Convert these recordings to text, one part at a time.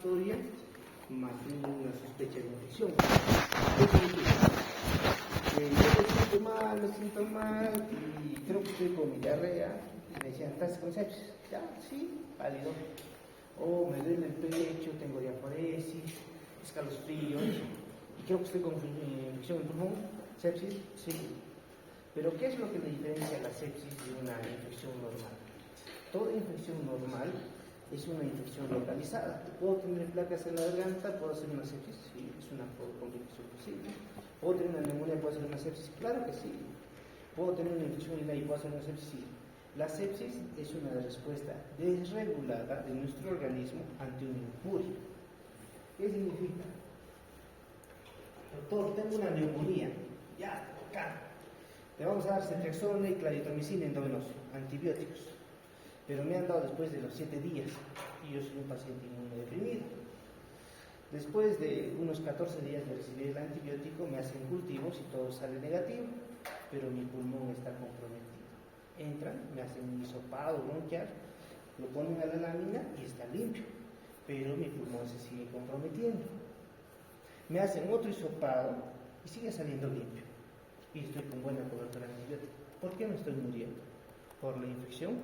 inflamatoria más una sospecha de infección. ¿Qué significa? Yo me siento mal y creo que estoy con mi diarrea. Y me decían, ¿estás con sepsis? Ya, sí, válido. O me duele el pecho, tengo diaforesis, escalofríos, y creo que estoy con infección del pulmón, sepsis, sí. Pero ¿qué es lo que le diferencia la sepsis de una infección normal? Toda infección normal es una infección localizada. ¿Puedo tener placas en la garganta? ¿Puedo hacer una sepsis? Sí, es una complicación posible. ¿Puedo tener una neumonía? ¿Puedo hacer una sepsis? Claro que sí. ¿Puedo tener una infección urinaria y puedo hacer una sepsis? Sí. La sepsis es una respuesta desregulada de nuestro organismo ante una injuria. ¿Qué significa? Doctor, tengo una neumonía. Ya, acá. Le vamos a dar ceftriaxona y claritromicina endovenoso, antibióticos. Pero me han dado después de los 7 días y yo soy un paciente inmunodeprimido. Después de unos 14 días de recibir el antibiótico me hacen cultivos y todo sale negativo, pero mi pulmón está comprometido. Entran, me hacen un hisopado bronquial, lo ponen a la lámina y está limpio, pero mi pulmón se sigue comprometiendo. Me hacen otro hisopado y sigue saliendo limpio y estoy con buena cobertura antibiótica. ¿Por qué me estoy muriendo? ¿Por la infección?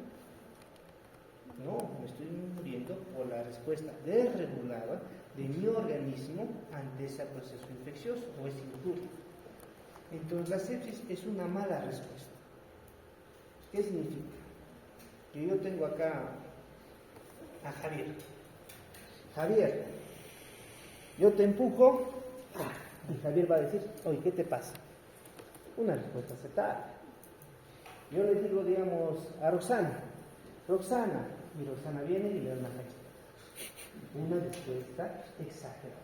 No, me estoy muriendo por la respuesta desregulada de mi organismo ante ese proceso infeccioso o esa injuria. Entonces la sepsis es una mala respuesta. ¿Qué significa? Que yo tengo acá a Javier. Javier, yo te empujo y Javier va a decir, oye, ¿qué te pasa? Una respuesta aceptable. Yo le digo, digamos, a Roxana, y Roxana viene y le da una cacheta. Una respuesta exagerada.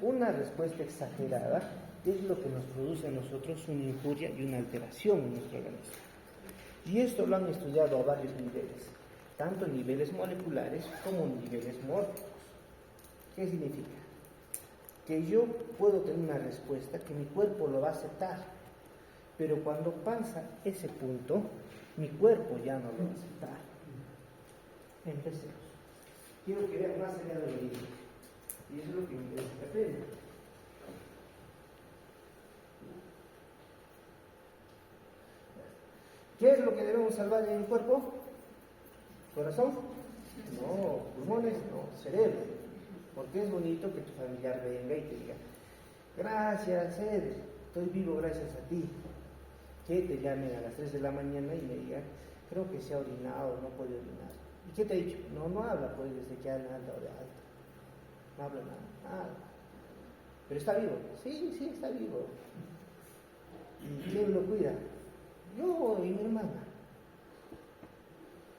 Una respuesta exagerada es lo que nos produce a nosotros una injuria y una alteración en nuestro organismo. Y esto lo han estudiado a varios niveles, tanto en niveles moleculares como en niveles mórficos. ¿Qué significa? Que yo puedo tener una respuesta que mi cuerpo lo va a aceptar, pero cuando pasa ese punto, mi cuerpo ya no lo va a aceptar. Empecemos. Quiero que vean más allá de lo mismo. Y eso es lo que me interesa que aprendan. ¿Qué es lo que debemos salvar en el cuerpo? ¿Corazón? No. ¿Pulmones? No. Cerebro. Porque es bonito que tu familiar venga y te diga, gracias, Eder, estoy vivo gracias a ti. Que te llamen a las 3 de la mañana y me digan, creo que se ha orinado, no puede orinar. ¿Y qué te ha dicho? No habla, pues, desde que habla alta o de alta. No habla nada. ¿Pero está vivo? Sí, está vivo. ¿Y quién lo cuida? Yo y mi hermana.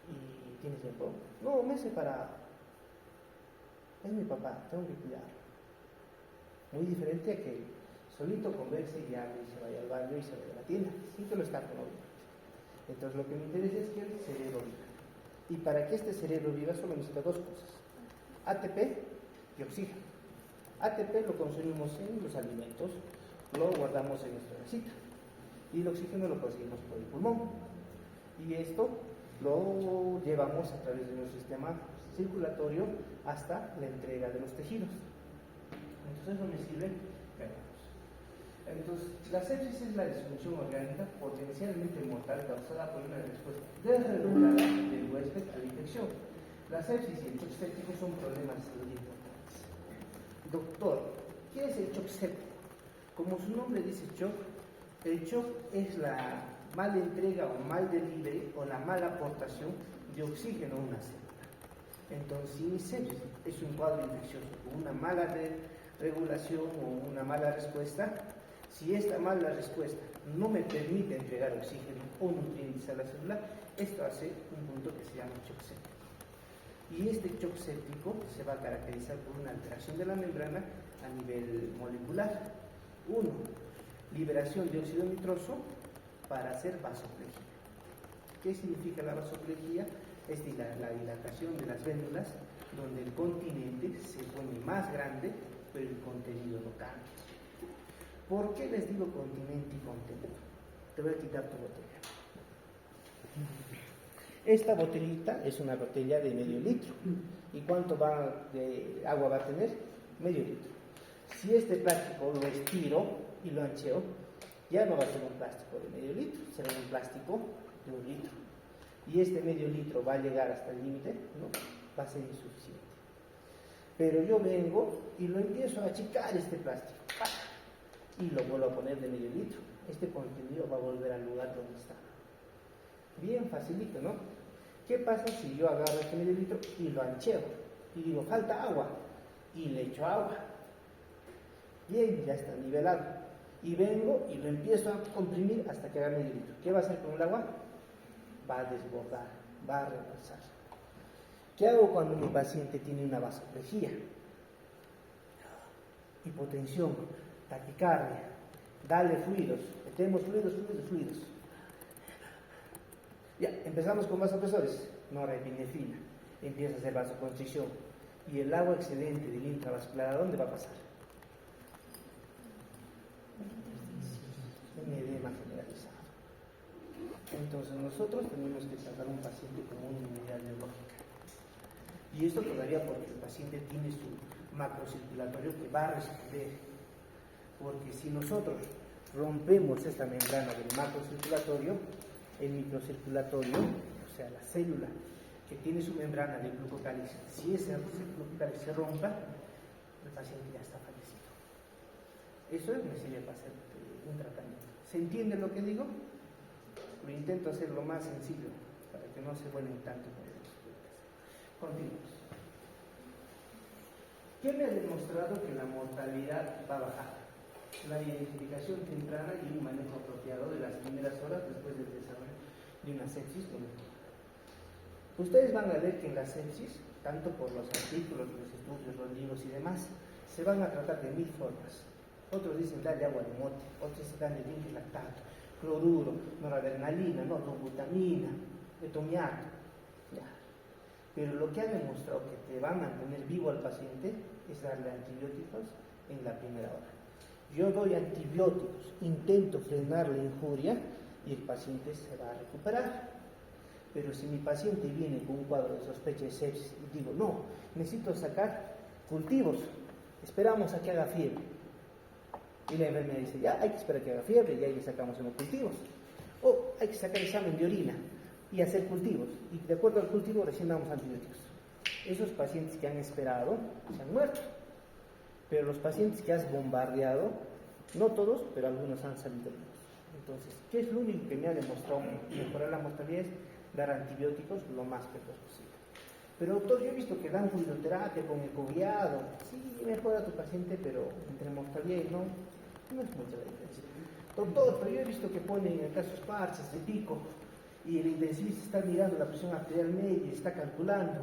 ¿Y tienes tiempo? No, me he separado. Es mi papá, tengo que cuidarlo. Muy diferente a que solito converse y hable y se vaya al baño y se vaya a la tienda. Sí que lo está con obviamente. Entonces lo que me interesa es que el cerebro viva. Y para que este cerebro viva solo necesita 2 cosas. ATP y oxígeno. ATP lo consumimos en los alimentos, lo guardamos en nuestra grasita. Y el oxígeno lo conseguimos por el pulmón. Y esto lo llevamos a través de nuestro sistema circulatorio hasta la entrega de los tejidos. Entonces eso me sirve. Entonces, la sepsis es la disfunción orgánica potencialmente mortal causada por una respuesta desregulada del huésped a la infección. La sepsis y el shock séptico son problemas de salud importantes. Doctor, ¿qué es el shock séptico? Como su nombre dice shock, el shock es la mala entrega o mal delivery o la mala aportación de oxígeno a una célula. Entonces, si mi sepsis es un cuadro infeccioso con una mala regulación o una mala respuesta, si esta mala respuesta no me permite entregar oxígeno o nutrientes a la célula, esto hace un punto que se llama shock séptico. Y este shock séptico se va a caracterizar por una alteración de la membrana a nivel molecular. 1. Liberación de óxido nitroso para hacer vasoplegia. ¿Qué significa la vasoplegia? Es la dilatación de las vénulas, donde el continente se pone más grande, pero el contenido no cambia. ¿Por qué les digo continente y contenido? Te voy a quitar tu botella. Esta botellita es una botella de medio litro. ¿Y cuánto de agua va a tener? Medio litro. Si este plástico lo estiro y lo ancheo, ya no va a ser un plástico de medio litro, será un plástico de 1 litro. Y este medio litro va a llegar hasta el límite, ¿no? Va a ser insuficiente. Pero yo vengo y lo empiezo a achicar este plástico. Y lo vuelvo a poner de medio litro. Este contenido va a volver al lugar donde está. Bien facilito, ¿no? ¿Qué pasa si yo agarro este medio litro y lo ancheo? Y digo, falta agua. Y le echo agua. Bien, ya está nivelado. Y vengo y lo empiezo a comprimir hasta que haga medio litro. ¿Qué va a hacer con el agua? Va a desbordar, va a rebasar. ¿Qué hago cuando mi paciente tiene una vasoplejía? Hipotensión, taquicardia, dale fluidos, metemos fluidos. Ya, empezamos con vasopresores, norepinefrina, empieza a hacer vasoconstricción. ¿Y el agua excedente del intravascular a dónde va a pasar? Un edema generalizado. Entonces nosotros tenemos que tratar a un paciente como una unidad neurológica. Y esto todavía porque el paciente tiene su macrocirculatorio que va a responder. Porque si nosotros rompemos esta membrana del macrocirculatorio, el microcirculatorio, o sea, la célula que tiene su membrana de glucocáliz, si ese glucocáliz se rompa, el paciente ya está fallecido. Eso me sirve para hacer un tratamiento. ¿Se entiende lo que digo? Lo intento hacer lo más sencillo para que no se vuelvan tanto con las preguntas. Continuamos. ¿Qué me ha demostrado que la mortalidad va a bajar? La identificación temprana y un manejo apropiado de las primeras horas después del desarrollo de una sepsis. Ustedes van a ver que en la sepsis, tanto por los artículos, los estudios, los libros y demás, se van a tratar de 1000 formas. Otros dicen darle agua de mote, otros dicen darle lactato, cloruro, noradrenalina, dobutamina, etomiato. Ya. Pero lo que ha demostrado que te va a mantener vivo al paciente es darle antibióticos en la primera hora. Yo doy antibióticos, intento frenar la injuria y el paciente se va a recuperar. Pero si mi paciente viene con un cuadro de sospecha de sepsis y digo, no, necesito sacar cultivos, esperamos a que haga fiebre. Y la enfermera dice, ya hay que esperar a que haga fiebre y ahí le sacamos unos cultivos. O hay que sacar examen de orina y hacer cultivos. Y de acuerdo al cultivo recién damos antibióticos. Esos pacientes que han esperado se han muerto. Pero los pacientes que has bombardeado, no todos, pero algunos han salido vivos. Entonces, ¿qué es lo único que me ha demostrado mejorar la mortalidad? Es dar antibióticos lo más precoz posible. Pero doctor, yo he visto que dan fluidoterapia con ecoguiado. Sí, mejora a tu paciente, pero entre mortalidad y no es mucha la diferencia. Doctor, pero yo he visto que ponen en casos parches de pico y el intensivista está mirando la presión arterial media y está calculando.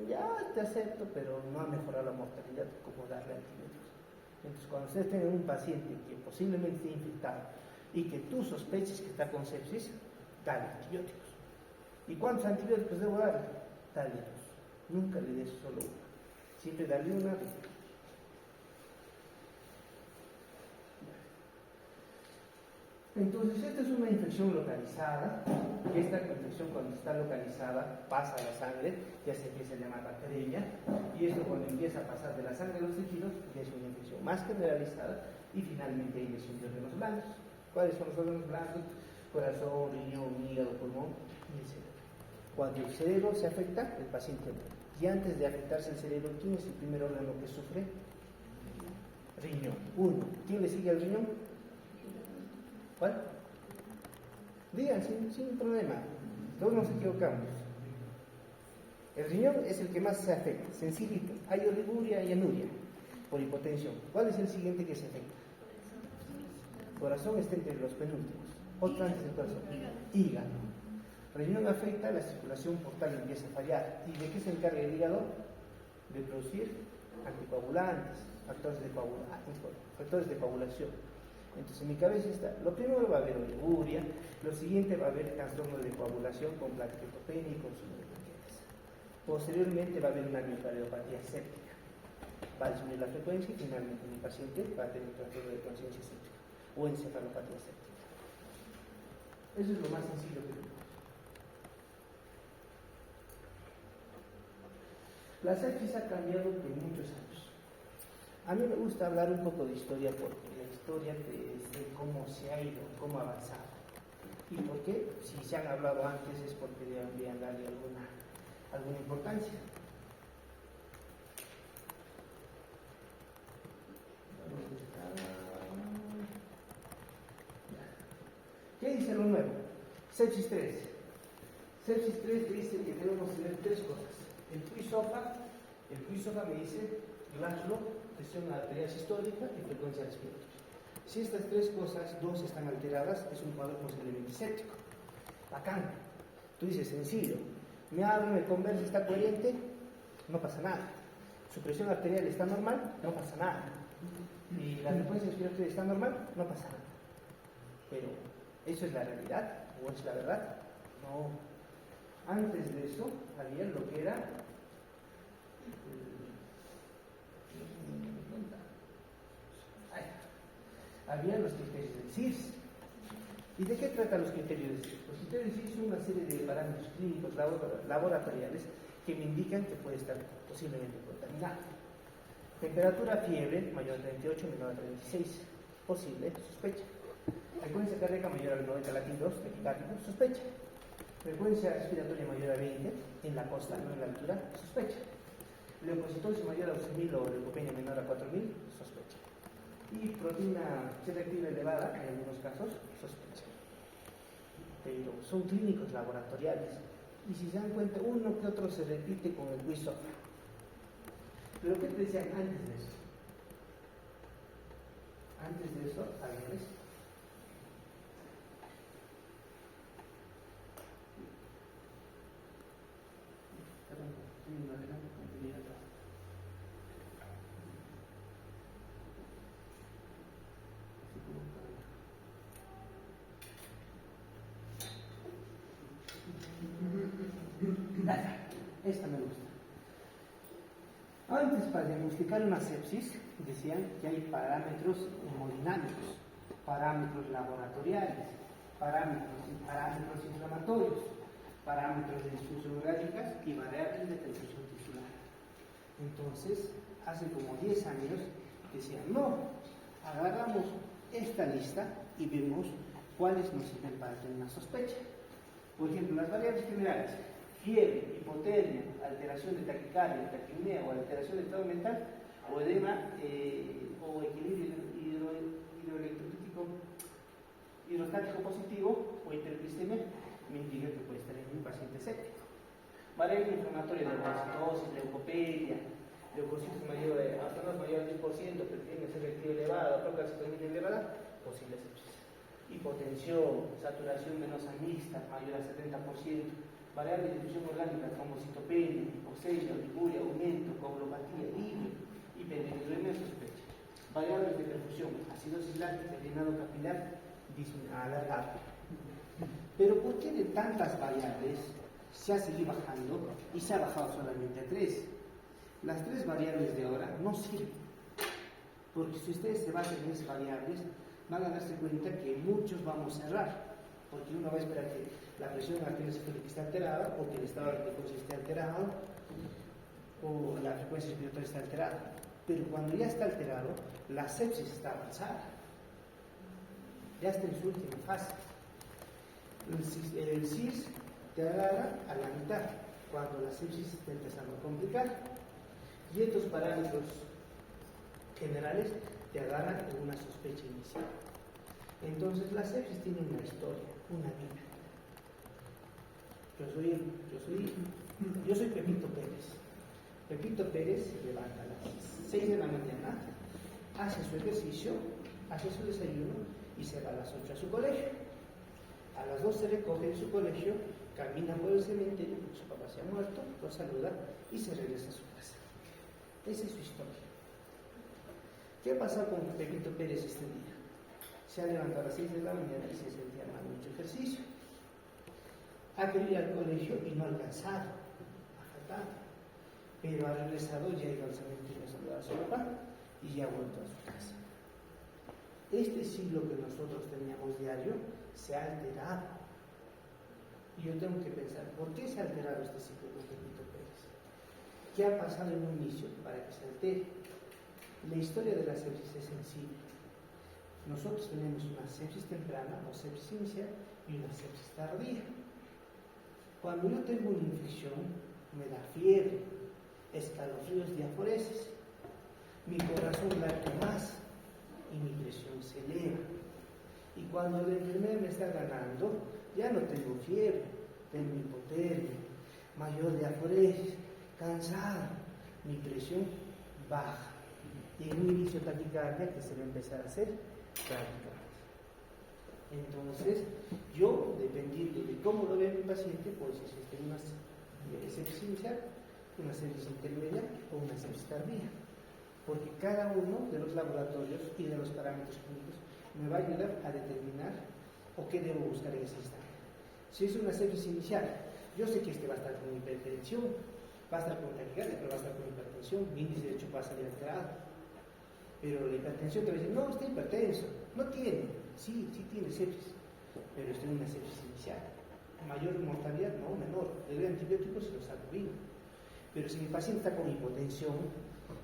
Ya te acepto, pero no ha mejorado la mortalidad como darle antibióticos. Entonces, cuando ustedes tengan un paciente que posiblemente esté infectado y que tú sospeches que está con sepsis, dale antibióticos. ¿Y cuántos antibióticos debo darle? Dale dos. Nunca le des solo uno. Siempre dale una. Entonces, esta es una infección localizada, y esta infección cuando está localizada pasa a la sangre, ya se empieza a llamar bacteriemia, y esto cuando empieza a pasar de la sangre a los tejidos, ya es una infección más generalizada, y finalmente hay lesión de órganos blandos. ¿Cuáles son los órganos blandos? Corazón, riñón, hígado, pulmón y el cerebro. Cuando el cerebro se afecta, el paciente muere. Y antes de afectarse el cerebro, ¿quién es el primer órgano que sufre? Riñón. Uno. ¿Quién le sigue al riñón? ¿Cuál? Digan, sin problema. Todos nos equivocamos. El riñón es el que más se afecta, sencillito. Hay oliguria y anuria por hipotensión. ¿Cuál es el siguiente que se afecta? Corazón está entre los penúltimos. Otro antes del corazón. Hígado. Riñón afecta, la circulación portal empieza a fallar. ¿Y de qué se encarga el hígado? De producir anticoagulantes, factores de coagulación. Entonces en mi cabeza está, lo primero va a haber oliguria, lo siguiente va a haber trastorno de coagulación con plaquetopenia y consumo de plaquetas. Posteriormente va a haber una miocardiopatía séptica. Va a disminuir la frecuencia y finalmente mi paciente va a tener un trastorno de conciencia séptica o encefalopatía séptica. Eso es lo más sencillo que tenemos. La sepsis ha cambiado por muchos años. A mí me gusta hablar un poco de historia porque la historia te dice cómo se ha ido, cómo ha avanzado. ¿Y por qué? Si se han hablado antes es porque deberían darle alguna importancia. ¿Qué dice lo nuevo? Sepsis 3. Sepsis 3 dice que debemos tener tres cosas. El QI-SOFA me dice Glasgow, presión arterial sistólica y frecuencia respiratoria. Si estas tres cosas, dos están alteradas, es un cuadro posiblemente séptico. Bacán. Tú dices, sencillo. Me habla, me conversa, está coherente, no pasa nada. Su presión arterial está normal, no pasa nada. Y la frecuencia respiratoria está normal, no pasa nada. Pero, ¿eso es la realidad? ¿O es la verdad? No. Antes de eso, había lo que era había los criterios del CIRS. ¿Y de qué tratan los criterios del CIRS? Los criterios del CIRS son una serie de parámetros clínicos laboratoriales que me indican que puede estar posiblemente contaminado. Temperatura, fiebre, mayor a 38, menor a 36, posible, sospecha. Frecuencia cardíaca mayor a 90 latidos, taquicárdico, sospecha. Frecuencia respiratoria mayor a 20, en la costa, no en la altura, sospecha. Leucocitosis mayor a 12.000 o leucopenia menor a 4.000, sospecha. Y proteína C reactiva elevada, en algunos casos, sospecha. Pero son clínicos laboratoriales. Y si se dan cuenta, uno que otro se repite con el QI-SOFA. Pero ¿qué te decían antes de eso? Antes de eso, había esto. Esta me gusta. Antes, para diagnosticar una sepsis, decían que hay parámetros hemodinámicos, parámetros laboratoriales, parámetros inflamatorios, parámetros de disfunción orgánicas y variables de perfusión tisular. Entonces, hace como 10 años decían, no, agarramos esta lista y vemos cuáles nos sirven para tener una sospecha. Por ejemplo, las variables generales, fiebre, hipotermia, alteración de taquicardia, taquipnea o alteración de estado mental, o edema o equilibrio hidroelectrolítico hidrostático positivo o hiperglicemia, me indica que puede estar en un paciente séptico. Variable inflamatoria, leucocitosis, leucopenia, leucocitos mayor al 10%, proteína C reactiva elevada, procalcitonina elevada, posible sepsis. Hipotensión, saturación venosa mixta mayor al 70%, variable de difusión orgánica como citopenia, hipoxemia, oliguria, aumento, coagulopatía, hiperhidrolemia sospecha. Variables de perfusión, acidosis láctica, llenado capilar, alargado. Pero ¿por qué de tantas variables se ha seguido bajando y se ha bajado solamente a 3? Las 3 variables de ahora no sirven, porque si ustedes se basan en esas variables, van a darse cuenta que muchos vamos a errar, porque uno va a esperar que la presión arterial sistólica esté alterada, o que el estado de glucosa esté alterado, o la frecuencia respiratoria está alterada. Pero cuando ya está alterado, la sepsis está avanzada, ya está en su última fase. El CIRS te agarra a la mitad, cuando la sepsis está empezando a complicar. Y estos parámetros generales te agarran en una sospecha inicial. Entonces la sepsis tiene una historia, una vida. Yo soy Pepito Pérez. Pepito Pérez se levanta a las 6 de la mañana, hace su ejercicio, hace su desayuno y se va a las 8 a su colegio. A las 2 se recoge en su colegio, camina por el cementerio, su papá se ha muerto, lo saluda y se regresa a su casa. Esa es su historia. ¿Qué ha pasado con Pepito Pérez este día? Se ha levantado a las 6 de la mañana y se sentía mal, mucho ejercicio. Ha querido ir al colegio y no ha alcanzado, ha faltado. Pero ha regresado, ya ha ido al cementerio a saludar a su papá y ya ha vuelto a su casa. Este ciclo que nosotros teníamos diario se ha alterado. Y yo tengo que pensar, ¿por qué se ha alterado este ciclo con Pepito Pérez? ¿Qué ha pasado en un inicio para que se altere? La historia de la sepsis es sencilla. Nosotros tenemos una sepsis temprana o sepsis inicial y una sepsis tardía. Cuando yo tengo una infección, me da fiebre, escalofríos, diaforesis, mi corazón late más y mi presión se eleva. Y cuando la enfermedad me está ganando, ya no tengo fiebre, tengo hipotermia, mayor diaforesis, cansado, mi presión baja. Y en un inicio taquicardia que se va a empezar a hacer taquicardia. Entonces, yo, dependiendo de cómo lo vea mi paciente, pues si tiene una sepsis inicial, una sepsis intermedia o una sepsis tardía. Porque cada uno de los laboratorios y de los parámetros clínicos me va a ayudar a determinar o qué debo buscar en ese instante. Si es una sepsis inicial, yo sé que va a estar con hipertensión, va a estar con taquicardia, pero va a estar con hipertensión, mi índice de hecho va a salir alterado. Pero la hipertensión te va a decir, no, está hipertenso, no tiene, sí tiene sepsis, pero está en una sepsis inicial. Mayor mortalidad, no, menor. Le doy antibióticos y lo salvo bien. Pero si mi paciente está con hipotensión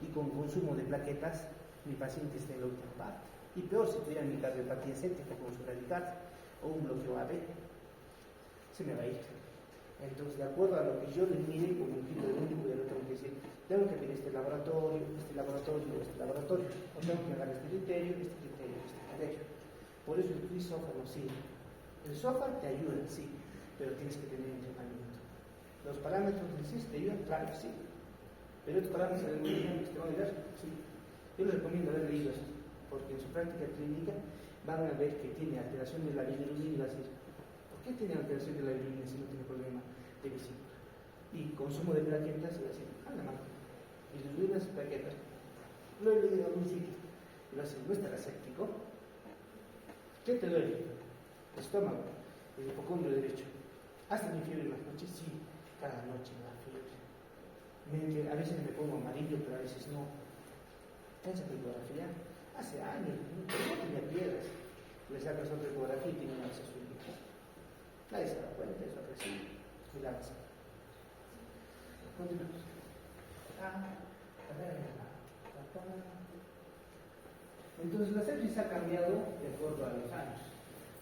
y con consumo de plaquetas, mi paciente está en la última parte. Y peor si tuviera miocardiopatía séptica con supraradicardia o un bloqueo AB, se me va a ir. Entonces, de acuerdo a lo que yo le mire como un tipo de médico, yo tengo que decir, tengo que pedir este laboratorio, o tengo que agarrar este criterio. Por eso el isófano sí. El SOFA te ayuda, sí, pero tienes que tener entrenamiento. Los parámetros del CIS te ayudan, claro que sí. Pero estos parámetros de movimiento te van a ayudar, sí. Yo les recomiendo haber leído esto, porque en su práctica clínica van a ver que tiene alteración de la bilirrubina y va a decir, ¿por qué tiene alteración de la bilirrubina si no tiene problema de vesícula? Y consumo de plaquetas y va a decir, la mano. Bilirrubinas y plaquetas. Lo he leído en un sitio. Y va a decir, ¿no estará séptico? ¿Qué te duele? El estómago, el hipocondrio derecho. ¿Has tenido fiebre en las noches? Sí, cada noche me da fiebre. A veces me pongo amarillo, pero a veces no. ¿Tienes ecografía? Hace años, pero no tenía piedras. Le sacas otra ecografía y tiene una absceso indicado. Nadie se da cuenta, eso recibe. Y la vas a ver. Continuamos. Entonces la sepsis ha cambiado de acuerdo a los años.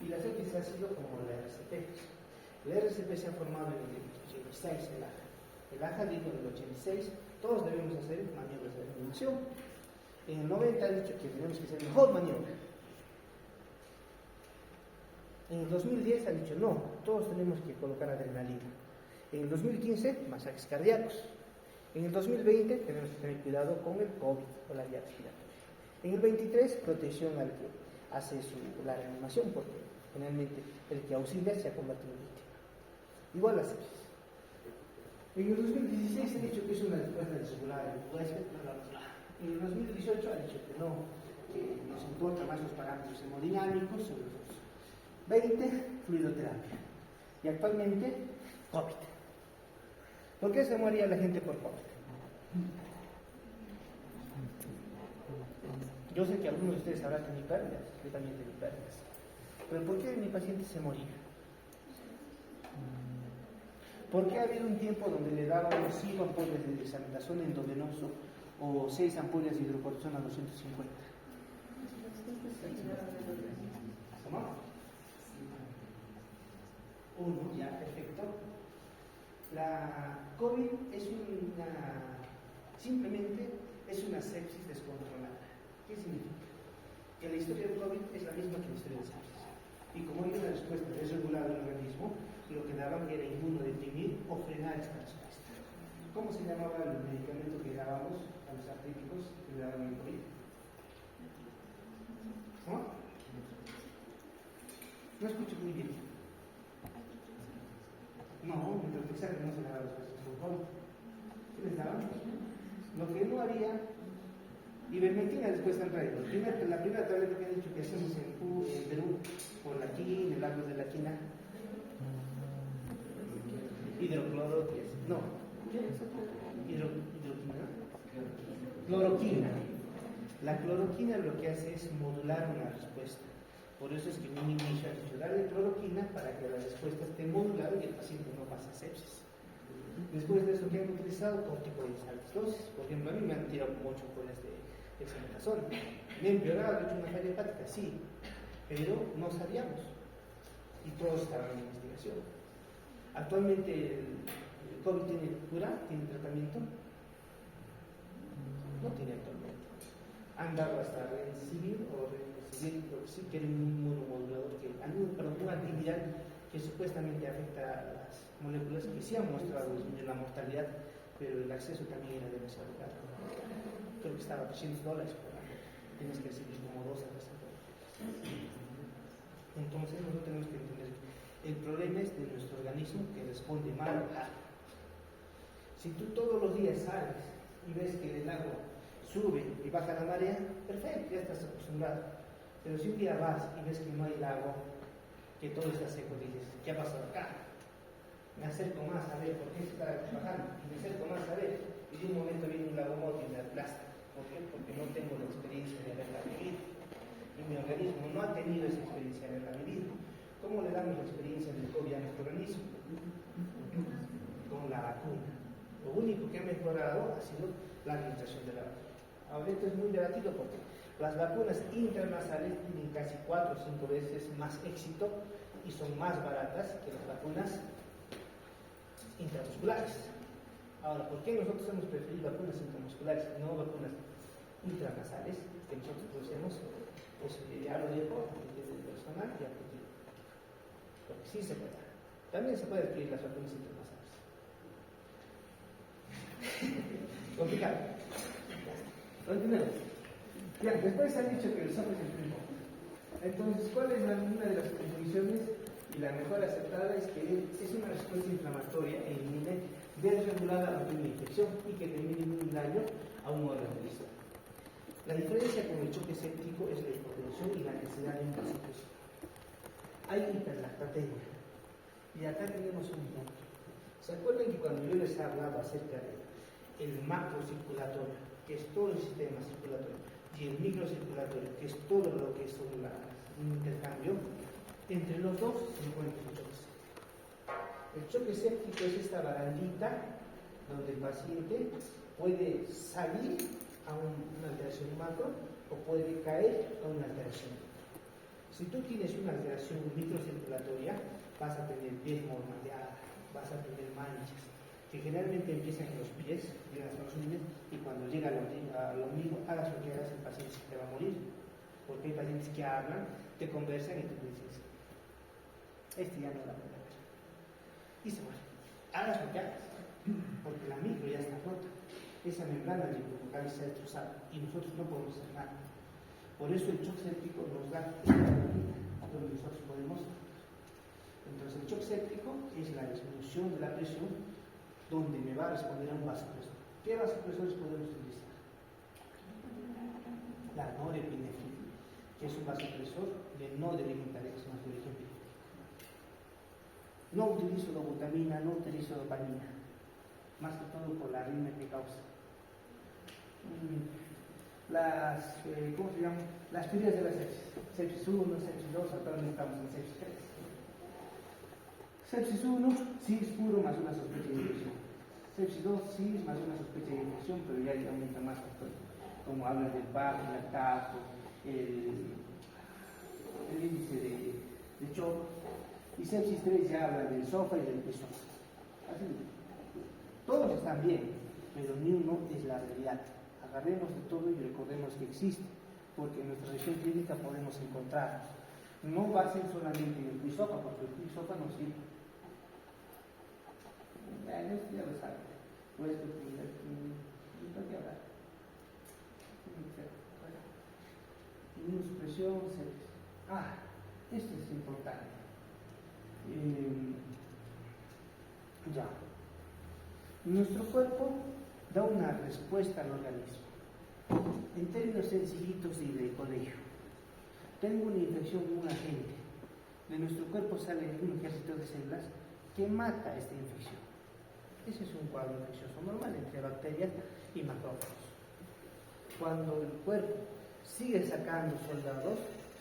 Y la sepsis ha sido como la RCP. La RCP se ha formado en el 86, el AJA. El AJA dijo en el 86, todos debemos hacer maniobras de reanimación. En el 90 ha dicho que tenemos que hacer mejor maniobra. En el 2010 ha dicho no, todos tenemos que colocar adrenalina. En el 2015, masajes cardíacos. En el 2020 tenemos que tener cuidado con el COVID o la vía respiratoria. En el 23, protección al que hace la reanimación, porque generalmente el que auxilia se ha convertido en víctima. Igual la sepsis. En el 2016 ha dicho que es una respuesta celular, en el 2018 ha dicho que no, que nos importan más los parámetros hemodinámicos sobre los 20, fluidoterapia. Y actualmente, COVID. ¿Por qué se moría la gente por COVID? Yo sé que algunos de ustedes sabrán que mi pérdidas, yo también tengo pérdidas. Pero ¿por qué mi paciente se moría? Porque ha habido un tiempo donde le dábamos 5 ampollas de dexametasona endovenoso o 6 ampollas de hidrocortisona a 250. ¿Cómo? 1, ya, perfecto. La COVID simplemente es una sepsis descontrolada. ¿Qué significa? Que la historia del COVID es la misma que la historia de sepsis. Y como hay una respuesta desregulada del organismo, lo que daban era inmunodeprimir o frenar esta respuesta. ¿Cómo se llamaba el medicamento que dábamos a los artríticos que le daban el COVID? ¿No? No escucho muy bien. No, metronidazol no se le daba a los pacientes con COVID. ¿Qué les daban? Lo que no había, ivermectina después han traído. La primera tableta que han dicho que hacemos en Perú, por la quina, el árbol de la quina, hidrocloroquina. No, ¿qué es eso? Hidroquina. Cloroquina. La cloroquina lo que hace es modular una respuesta. Por eso es que en un inicio ha dicho darle cloroquina para que la respuesta esté modulada y el paciente no pase sepsis. Después de eso, ¿qué han utilizado? Corticoides altas dosis. Por ejemplo, a mí me han tirado mucho con dexametasona. Me he empeorado, he hecho una falla hepática, sí, pero no sabíamos. Y todos estaban en investigación. Actualmente el COVID tiene cura, tiene tratamiento. No tiene actualmente. Han dado hasta Remdesivir o Remdesivir, creo que sí, que era un inmunomodulador un antiviral que supuestamente afecta a las moléculas que sí han mostrado disminuir la mortalidad, pero el acceso también era demasiado caro. Creo que estaba $300 por año. Tienes que recibir como 2 a 3 $. Entonces nosotros tenemos que entender que el problema es de nuestro organismo que responde mal a algo. Si tú todos los días sales y ves que el agua sube y baja la marea, perfecto, ya estás acostumbrado. Pero si un día vas y ves que no hay agua, que todo está seco, dices, ¿qué ha pasado acá? Me acerco más a ver por qué está bajando, y me acerco más a ver, y de un momento viene un lagomoto y me aplasta. ¿Por qué? Porque no tengo la experiencia de haberla vivido. Y mi organismo no ha tenido esa experiencia de haberla vivido. ¿Cómo le damos la experiencia del COVID a nuestro organismo? Con la vacuna. Lo único que ha mejorado ha sido la administración de la vacuna. Ahora esto es muy debatido porque las vacunas intranasales tienen casi 4 o 5 veces más éxito y son más baratas que las vacunas intramusculares. Ahora, ¿por qué nosotros hemos preferido vacunas intramusculares y no vacunas intranasales que nosotros producemos? Pues ya lo dejo desde el personal y aprendido. Porque sí se puede. También se puede adquirir las vacunas intranasales. Complicado. Continuemos. Ya, después se han dicho que el software es el primo. Entonces, ¿cuál es una de las conclusiones? Y la mejor aceptada es que es una respuesta inflamatoria e inmune desregulada ante una infección y que termine en un daño a un órgano distal. La diferencia con el choque séptico es la hipotensión y la necesidad de un vasopresor. Hay hiperlactatemia. Y acá tenemos un punto. ¿Se acuerdan que cuando yo les he hablado acerca del macrocirculatorio, que es todo el sistema circulatorio, y el microcirculatorio, que es todo lo que es un intercambio, entre los dos se encuentra el choque séptico. El choque séptico es esta barandita donde el paciente puede salir a una alteración macro o puede caer a una alteración micro. Si tú tienes una alteración microcirculatoria, vas a tener piel mormadeada, vas a tener manchas, que generalmente empiezan en los pies, llegan hasta los niños, y cuando llega al ombligo, hagas lo que hagas, el paciente se te va a morir. Porque hay pacientes que hablan, te conversan y te dicen, este ya no la puede ver. Y se muere. Hagas lo que hagas, porque la micro ya está rota. Esa membrana limfofocal se ha destrozado y nosotros no podemos hacer nada. Por eso el shock séptico nos da esta herramienta donde nosotros podemos. Entonces el shock séptico es la disminución de la presión donde me va a responder a un vasopresor. ¿Qué vasopresores podemos utilizar? La norepinefrina, que es un vasopresor de no debilitarias, más de origen epiléptico. No utilizo dobutamina, no utilizo dopamina, más que todo por la arritmia que causa. ¿Cómo se llama? Las teorías de la sepsis. Sepsis 1, sepsis 2, actualmente estamos en sepsis 3. Sepsis 1, CIS puro más una sospecha de infección. Sepsis 2, CIS más una sospecha de infección, pero ya aumenta más factores, como hablan del bajo, el lactato, el índice de shock. Y sepsis 3 ya habla del SOFA y del PSOFA. Así, todos están bien, pero ni uno es la realidad. Agarremos de todo y recordemos que existe, porque en nuestra región clínica podemos encontrarlos. No va a ser solamente en el PSOFA, porque el PSOFA no sirve. Ya lo saben. Pues, ¿qué hablar? Inmunosupresión, sepsis. Esto es importante. Ya. Nuestro cuerpo da una respuesta al organismo. En términos sencillitos y de colegio, tengo una infección con un agente. De nuestro cuerpo sale un ejército de células que mata esta infección. Ese es un cuadro infeccioso normal entre bacterias y macrófagos. Cuando el cuerpo sigue sacando soldados,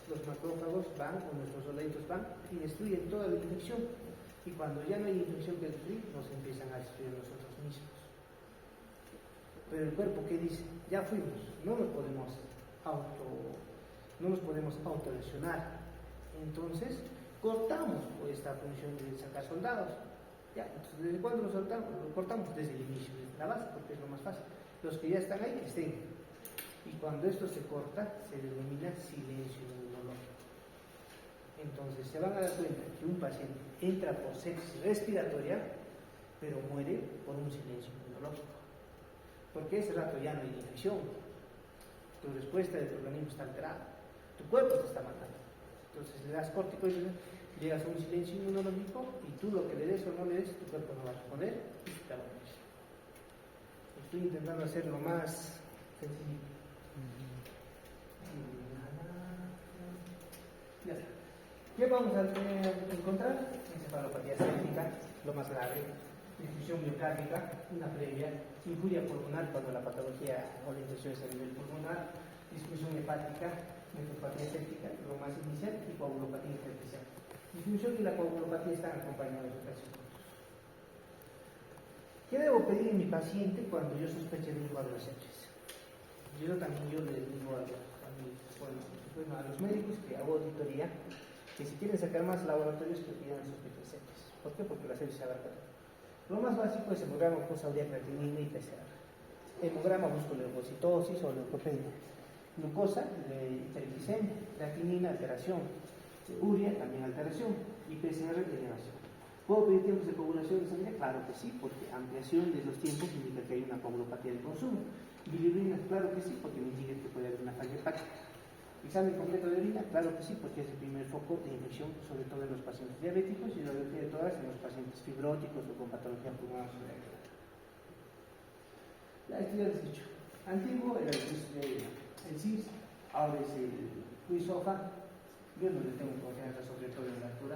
los macrófagos van, o nuestros soldaditos van, y destruyen toda la infección. Y cuando ya no hay infección que destruir, nos empiezan a destruir nosotros mismos. Pero el cuerpo, ¿qué dice? Ya fuimos, no nos podemos autolesionar. Entonces, cortamos pues, esta función de sacar soldados. Ya, entonces, ¿desde cuándo lo cortamos? Desde el inicio, desde la base, porque es lo más fácil. Los que ya están ahí, que estén. Y cuando esto se corta, se denomina silencio inmunológico. Entonces, se van a dar cuenta que un paciente entra por sepsis respiratoria, pero muere por un silencio inmunológico. Porque ese rato ya no hay infección. Tu respuesta de tu organismo está alterada. Tu cuerpo te está matando. Entonces le das corticoides, llegas a un silencio inmunológico y tú lo que le des o no le des, tu cuerpo no va a responder y se te va a morir. Estoy intentando hacer lo más sencillo. Ya está. ¿Qué vamos a encontrar? Encefalopatía séptica, lo más grave, disfunción miocárdica, una previa, injuria pulmonar cuando la patología o la infección es a nivel pulmonar, disfunción hepática, nefropatía séptica, lo más inicial, y coagulopatía intersticial. Disfunción y la coagulopatía están acompañados de casos. ¿Qué debo pedir en mi paciente cuando yo sospeche de un cuadro de sepsis? Yo le digo a los médicos que hago auditoría, que si quieren sacar más laboratorios que pidan sospecha de sepsis. ¿Por qué? Porque la sepsis se abarca. Lo más básico es hemograma, pulsauria, creatinina y PCR. Hemograma busco leucocitosis o leucopenia. Glucosa, hiperglicemia, creatinina, alteración. Urea, también alteración. Y PCR, elevación. ¿Puedo pedir tiempos de coagulación de sangre? Claro que sí, porque ampliación de los tiempos indica que hay una coagulopatía de consumo. Bilirrubina, claro que sí, porque me indica que puede haber una falla hepática. Examen completo de orina, claro que sí, porque es el primer foco de infección, sobre todo en los pacientes diabéticos y radiología de todas en los pacientes fibróticos o con patología pulmonar subreactiva. Ya, esto ya les he dicho. Antiguo era el CIS, ahora es el QISOFA. Yo no le tengo confianza, sobre todo en la altura.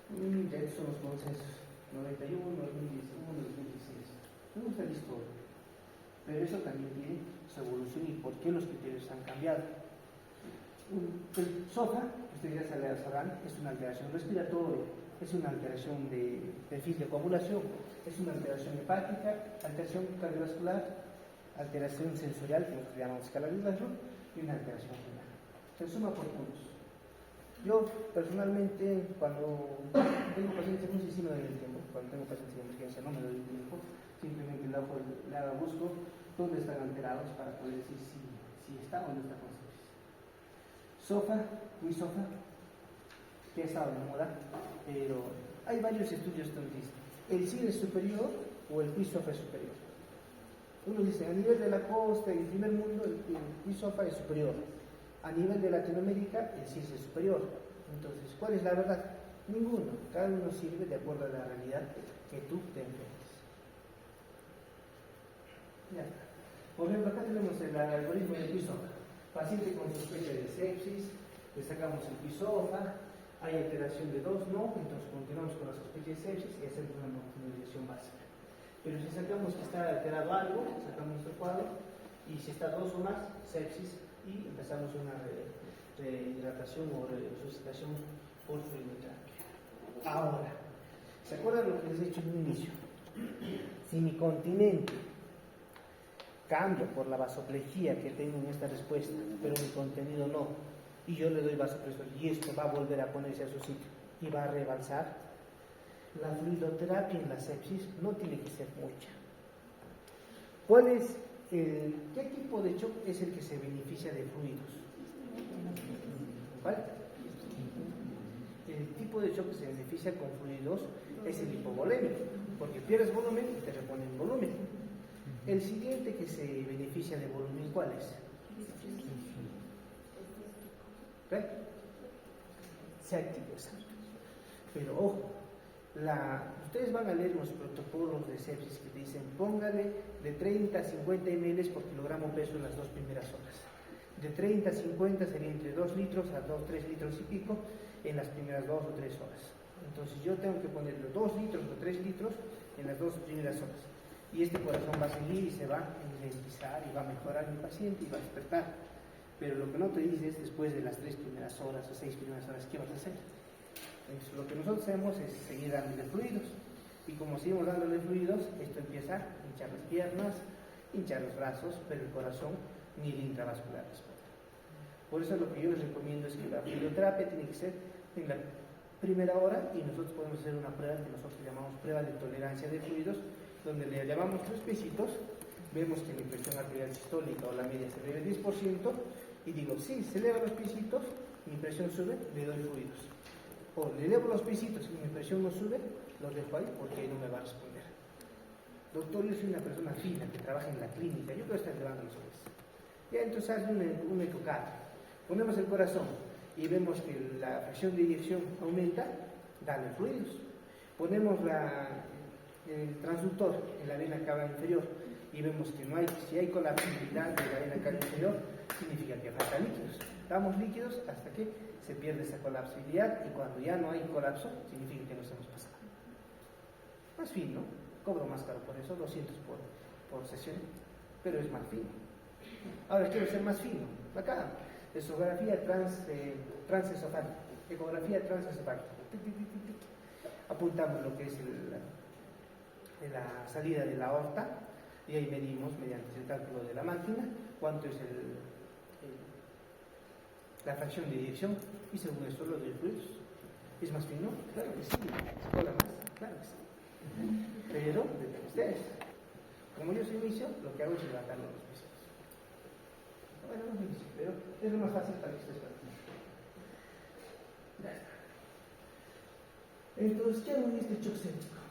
Ya estos son los consensos: 91, 2011, 2016. Me gusta la historia, pero eso también tiene su evolución y por qué los criterios han cambiado. El SOFA, ustedes ya sabrán, es una alteración respiratoria, es una alteración de perfil de coagulación, es una alteración hepática, alteración cardiovascular, alteración sensorial, que nosotros llamamos escala de Glasgow, y una alteración renal. Se suma por puntos. Yo, personalmente, cuando tengo pacientes, no sé si me doy el tiempo, cuando tengo pacientes de emergencia no me doy el tiempo, simplemente le busco dónde están alterados para poder decir si está o no está con sepsis. SOFA, QISOFA, que ha estado de moda, pero hay varios estudios que nos dicen: el CIR es superior o el QISOFA es superior. Uno dice, a nivel de la costa y el primer mundo, el QISOFA es superior. A nivel de Latinoamérica, el CIR es superior. Entonces, ¿cuál es la verdad? Ninguno. Cada uno sirve de acuerdo a la realidad que tú te enfrentes. Ya está. Por ejemplo, acá tenemos el algoritmo del QISOFA. Paciente con sospecha de sepsis, le sacamos el QISOFA, hay alteración de 2, no, entonces continuamos con la sospecha de sepsis y hacemos una normalización básica. Pero si sacamos que está alterado algo, sacamos nuestro cuadro, y si está 2 o más, sepsis, y empezamos una rehidratación o resucitación por fluidoterapia. Ahora, ¿se acuerdan lo que les he dicho en un inicio? Si mi continente cambio por la vasoplejía que tengo en esta respuesta, pero mi contenido no, y yo le doy vasopresor y esto va a volver a ponerse a su sitio y va a rebalsar, la fluidoterapia en la sepsis no tiene que ser mucha. ¿Qué tipo de shock es el que se beneficia de fluidos? ¿Cuál? El tipo de shock que se beneficia con fluidos es el hipovolémico, porque pierdes volumen y te reponen volumen. El siguiente que se beneficia de volumen, ¿cuál es? ¿Qué? Séptico, exacto. Pero ojo, ustedes van a leer los protocolos de sepsis que dicen póngale de 30 a 50 ml por kilogramo peso en las 2 primeras horas. De 30 a 50 sería entre 2 litros a 3 litros y pico en las primeras 2 o 3 horas. Entonces yo tengo que ponerle 2 litros o 3 litros en las 2 primeras horas. Y este corazón va a seguir y se va a ralentizar y va a mejorar mi paciente y va a despertar. Pero lo que no te dice es después de las 3 primeras horas o 6 primeras horas, ¿qué vas a hacer? Entonces, lo que nosotros hacemos es seguir dándole fluidos. Y como seguimos dándole fluidos, esto empieza a hinchar las piernas, hinchar los brazos, pero el corazón ni el intravascular responde. Por eso lo que yo les recomiendo es que la fluidoterapia tiene que ser en la primera hora, y nosotros podemos hacer una prueba que nosotros llamamos prueba de tolerancia de fluidos, donde le llamamos 3 pesitos, vemos que mi presión arterial sistólica o la media se eleva el 10%, y digo, si se elevan los pesitos, mi presión sube, le doy fluidos. O le elevo los pesitos y mi presión no sube, los dejo ahí porque ahí no me va a responder. Doctor, yo soy una persona fina que trabaja en la clínica, yo puedo estar elevando los pies. Ya entonces hace un ecocardio. Ponemos el corazón y vemos que la fracción de eyección aumenta, dale fluidos. Ponemos el transductor en la vena cava inferior y vemos que no hay, si hay colapsibilidad de la vena cava inferior, significa que falta líquidos. Damos líquidos hasta que se pierde esa colapsibilidad, y cuando ya no hay colapso, significa que nos hemos pasado. Más fino, cobro más caro por eso, 200 por sesión, pero es más fino. Ahora quiero ser más fino, acá, esofagía transesofágica, ecografía transesofágica. Apuntamos lo que es la salida de la aorta, y ahí medimos mediante el cálculo de la máquina cuánto es la fracción de eyección, y según eso lo de fluidos. ¿Es más fino? Claro que sí. ¿Se cobra más? Claro que sí. Pero depende de ustedes. Como yo soy inicio, lo que hago es levantarle los pisos. Bueno, no es inicio, pero es lo más fácil para que ustedes practiquen. Ya está. Entonces, ¿qué hago en este shock séptico?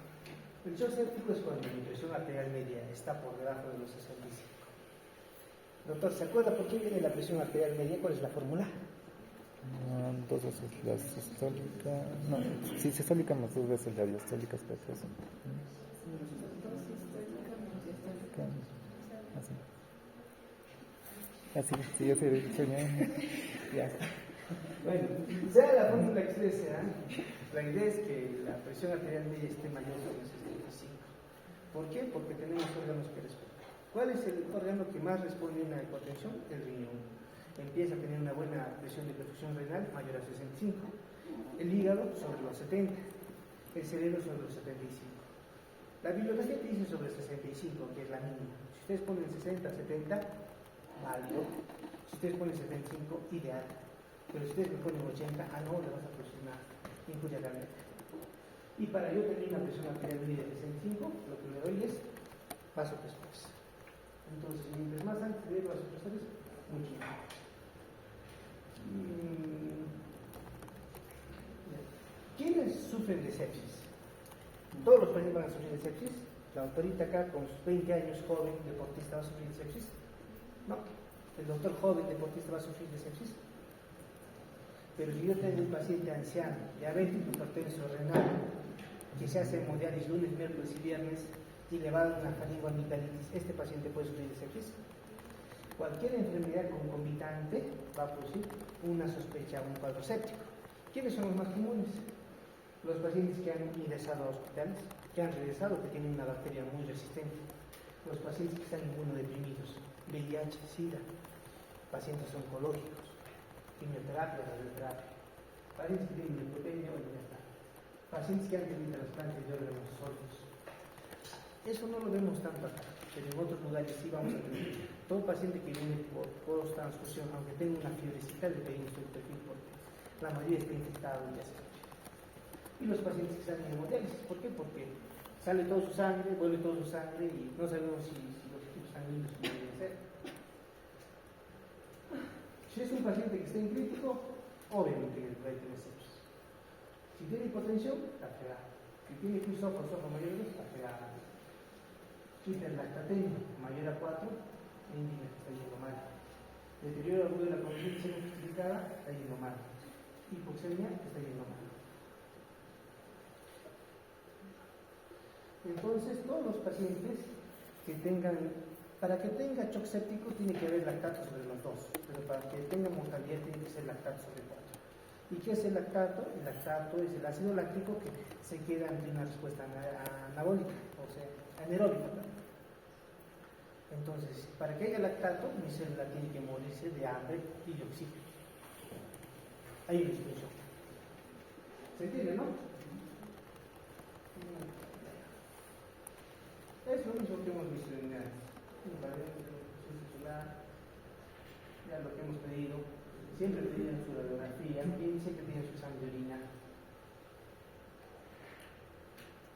El shock séptico es cuando mi presión arterial media está por debajo de los 65. Doctor, ¿se acuerda por qué viene la presión arterial media? ¿Cuál es la fórmula? Dos veces la sistólica, no, sí, sistólica más 2 veces la diastólica, espera, eso. Así, sí, yo sé, ya. Bueno, sea la fórmula que ustedes sean, la idea es que la presión arterial media esté mayor que los 65. ¿Por qué? Porque tenemos órganos que responden. ¿Cuál es el órgano que más responde a una hipotensión? El riñón. Empieza a tener una buena presión de perfusión renal mayor a 65. El hígado sobre los 70. El cerebro sobre los 75. La bibliografía te dice sobre 65, que es la mínima. Si ustedes ponen 60, 70, válido. Si ustedes ponen 75, ideal. Pero si ustedes me ponen 80, no, le vas a producir una injuria cardíaca. Y para yo tener una presión arterial media de 65, lo que me doy es vasopresores. Entonces, mientras más antes de vasopresores, mucho mejor. ¿Quiénes sufren de sepsis? Todos los pacientes van a sufrir de sepsis. La doctorita acá con sus 20 años, joven, deportista, va a sufrir de sepsis. No, el doctor joven, deportista, va a sufrir de sepsis. Pero si yo tengo un paciente anciano, diabético, hipertenso renal, que se hace hemodiálisis lunes, miércoles y viernes, y le va a dar una faringoamigdalitis, este paciente puede sufrir de sepsis. Cualquier enfermedad concomitante va a producir una sospecha, un cuadro séptico. ¿Quiénes son los más comunes? Los pacientes que han ingresado a hospitales, que han regresado, que tienen una bacteria muy resistente. Los pacientes que están inmunodeprimidos, VIH, SIDA, pacientes oncológicos, quimioterapia, radioterapia, pacientes que tienen leucemia, bueno, ya está. Pacientes que han tenido trasplantes de órganos sólidos. Eso no lo vemos tanto acá, pero en otros lugares sí vamos a tener. Todo paciente que viene por post-transfusión, aunque tenga una fiebrecita, le pedimos el perfil porque la mayoría está infectado y ya se escucha. Y los pacientes que están en hemodiálisis, ¿por qué? Porque sale toda su sangre, vuelve toda su sangre y no sabemos si los tipos sanguíneos pueden ser. Si es un paciente que está en crítico, obviamente que puede tener sepsis. Si tiene hipotensión, está fregado. Si tiene crisóforo mayor a 2, está fregado. Hiperlactatemia mayor a 4, indica que está yendo mal. Deterioro agudo de la conciencia no justificada, está yendo mal. Hipoxemia, está yendo mal. Entonces, todos los pacientes que tengan, para que tenga shock séptico tiene que haber lactato sobre los 2, pero para que tenga mortalidad tiene que ser lactato sobre 4. ¿Y qué es el lactato? El lactato es el ácido láctico que se queda ante una respuesta anabólica, o sea, anaeróbica. Entonces, para que haya lactato, mi célula tiene que morirse de hambre y de oxígeno. Hay una expresión. ¿Se entiende, no? Es lo mismo que hemos visto en el titular, ya lo que hemos pedido. Siempre piden su radiografía, siempre piden su examen de orina.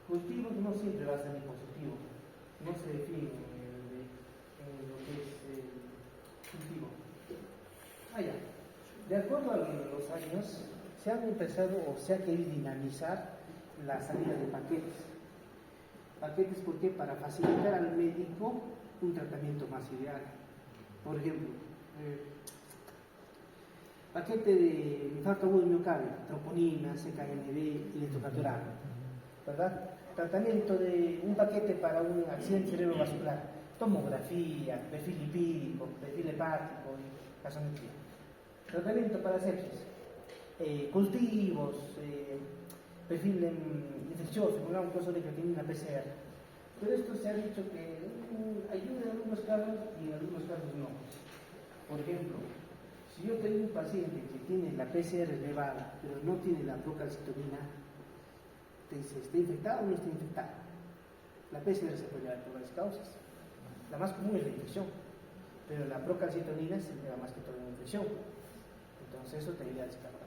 Cultivos no siempre va a salir positivo, no se define en lo que es el cultivo. Ya. De acuerdo a los años, se han empezado o se ha querido dinamizar la salida de paquetes. Paquetes, ¿por qué? Para facilitar al médico un tratamiento más ideal. Por ejemplo, paquete de infarto agudo de miocardio, troponina, CKMB, electrocardiograma, ¿verdad? Tratamiento de un paquete para un accidente cerebrovascular, tomografía, perfil lipídico, perfil hepático y gasometría. Tratamiento para sepsis, cultivos, perfil infeccioso, un coso de creatinina PCR. Pero esto se ha dicho que ayuda en algunos casos y en algunos casos no. Por ejemplo, si yo tengo un paciente que tiene la PCR elevada, pero no tiene la procalcitonina, te dice, ¿está infectado o no está infectado? La PCR se puede llevar por varias causas. La más común es la infección, pero la procalcitonina se lleva más que todo en la infección. Entonces eso te ayuda a descargar.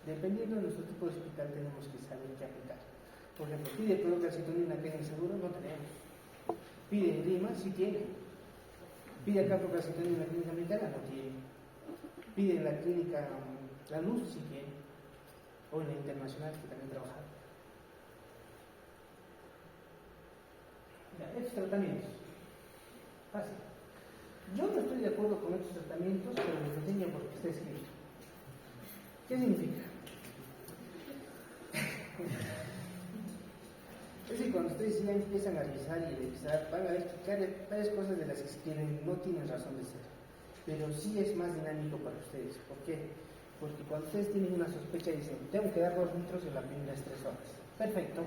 Dependiendo de nuestro tipo de hospital tenemos que saber qué aplicar. Por ejemplo, pide procalcitonina que en el seguro, no tenemos. Pide en Lima, sí tiene. Pide acá procalcitonina en la clínica americana, no tiene. Pide en la clínica La Luz, sí tiene. O en la internacional, que también trabaja. Estos tratamientos. Fácil. Yo no estoy de acuerdo con estos tratamientos, pero les enseño porque está escrito. ¿Qué significa? Es que cuando ustedes ya empiezan a revisar y revisar, van a ver que varias cosas de las que quieren no tienen razón de ser. Pero sí es más dinámico para ustedes. ¿Por qué? Porque cuando ustedes tienen una sospecha y dicen, tengo que dar 2 litros en las primeras 3 horas. Perfecto.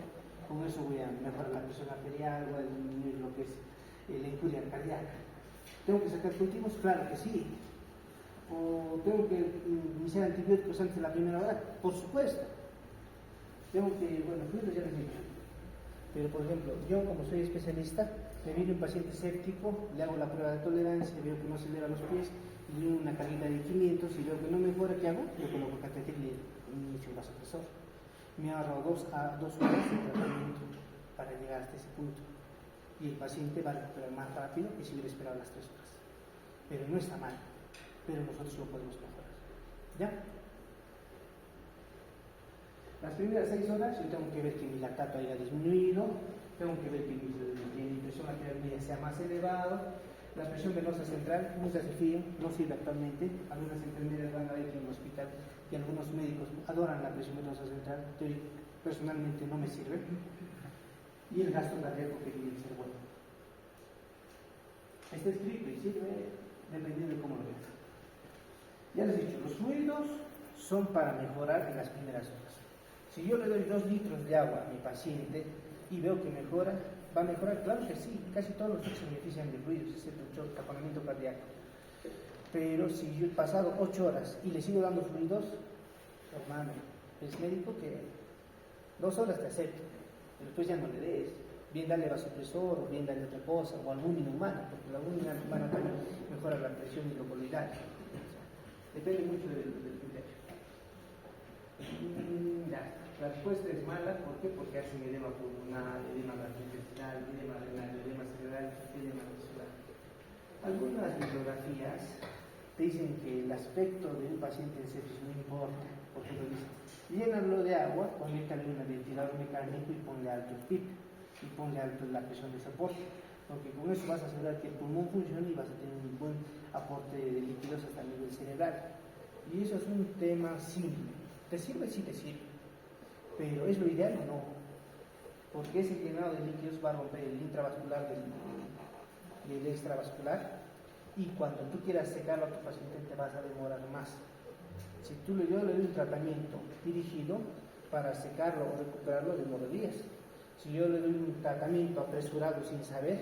Con eso voy a mejorar la presión arterial, voy a disminuir lo que es la incuria cardíaca. ¿Tengo que sacar cultivos? Claro que sí. ¿O tengo que iniciar antibióticos antes de la primera hora? Por supuesto. Tengo que, fluidos ya les digo. Pero, por ejemplo, yo como soy especialista, me viene un paciente séptico, le hago la prueba de tolerancia, veo que no se eleva los pies, le doy una carguita de 500 y veo que no mejora, ¿qué hago? Le coloco catéter y le inicio un vasopresor. Me ahorro 2 horas de tratamiento para llegar hasta ese punto. Y el paciente va a recuperar más rápido que si hubiera esperado las 3 horas. Pero no está mal, pero nosotros lo podemos mejorar. ¿Ya? Las primeras 6 horas yo tengo que ver que mi lactato haya disminuido, tengo que ver que mi presión arterial media sea más elevada, la presión venosa central no se hace frío, no sirve actualmente. Algunas enfermeras van a ver que en el hospital y algunos médicos adoran la presión venosa central, yo personalmente no me sirve. Y el gasto cardíaco que tiene que ser bueno. Está escrito y sirve dependiendo de cómo lo veas. Ya les he dicho, los fluidos son para mejorar en las primeras horas. Si yo le doy 2 litros de agua a mi paciente y veo que mejora, ¿va a mejorar? Claro que sí, casi todos los se benefician de fluidos, excepto el taponamiento cardíaco. Pero si yo he pasado 8 horas y le sigo dando fluidos, hermano, es médico que 2 horas te acepto, pero después ya no le des. Bien darle vasopresor, o bien darle otra cosa, o albúmina humana, porque la albúmina humana también mejora la presión hidrocoloidal. Depende mucho del criterio. La respuesta es mala, ¿por qué? Porque hacen edema pulmonar, edema gastrointestinal, edema renal, edema cerebral, edema visual. Algunas bibliografías te dicen que el aspecto de un paciente en sepsis no importa, porque lo dicen, llénalo de agua, conéctale un ventilador mecánico y ponle alto el PIP, y ponle alto la presión de soporte, porque con eso vas a asegurar que el pulmón funcione y vas a tener un buen aporte de líquidos hasta el nivel cerebral. Y eso es un tema simple. ¿Te sirve? Sí te sirve. Pero ¿es lo ideal o no? Porque ese llenado de líquidos va a romper el intravascular del extravascular, y cuando tú quieras secarlo a tu paciente te vas a demorar más. Si yo le doy un tratamiento dirigido para secarlo o recuperarlo, demora días. Si yo le doy un tratamiento apresurado sin saber,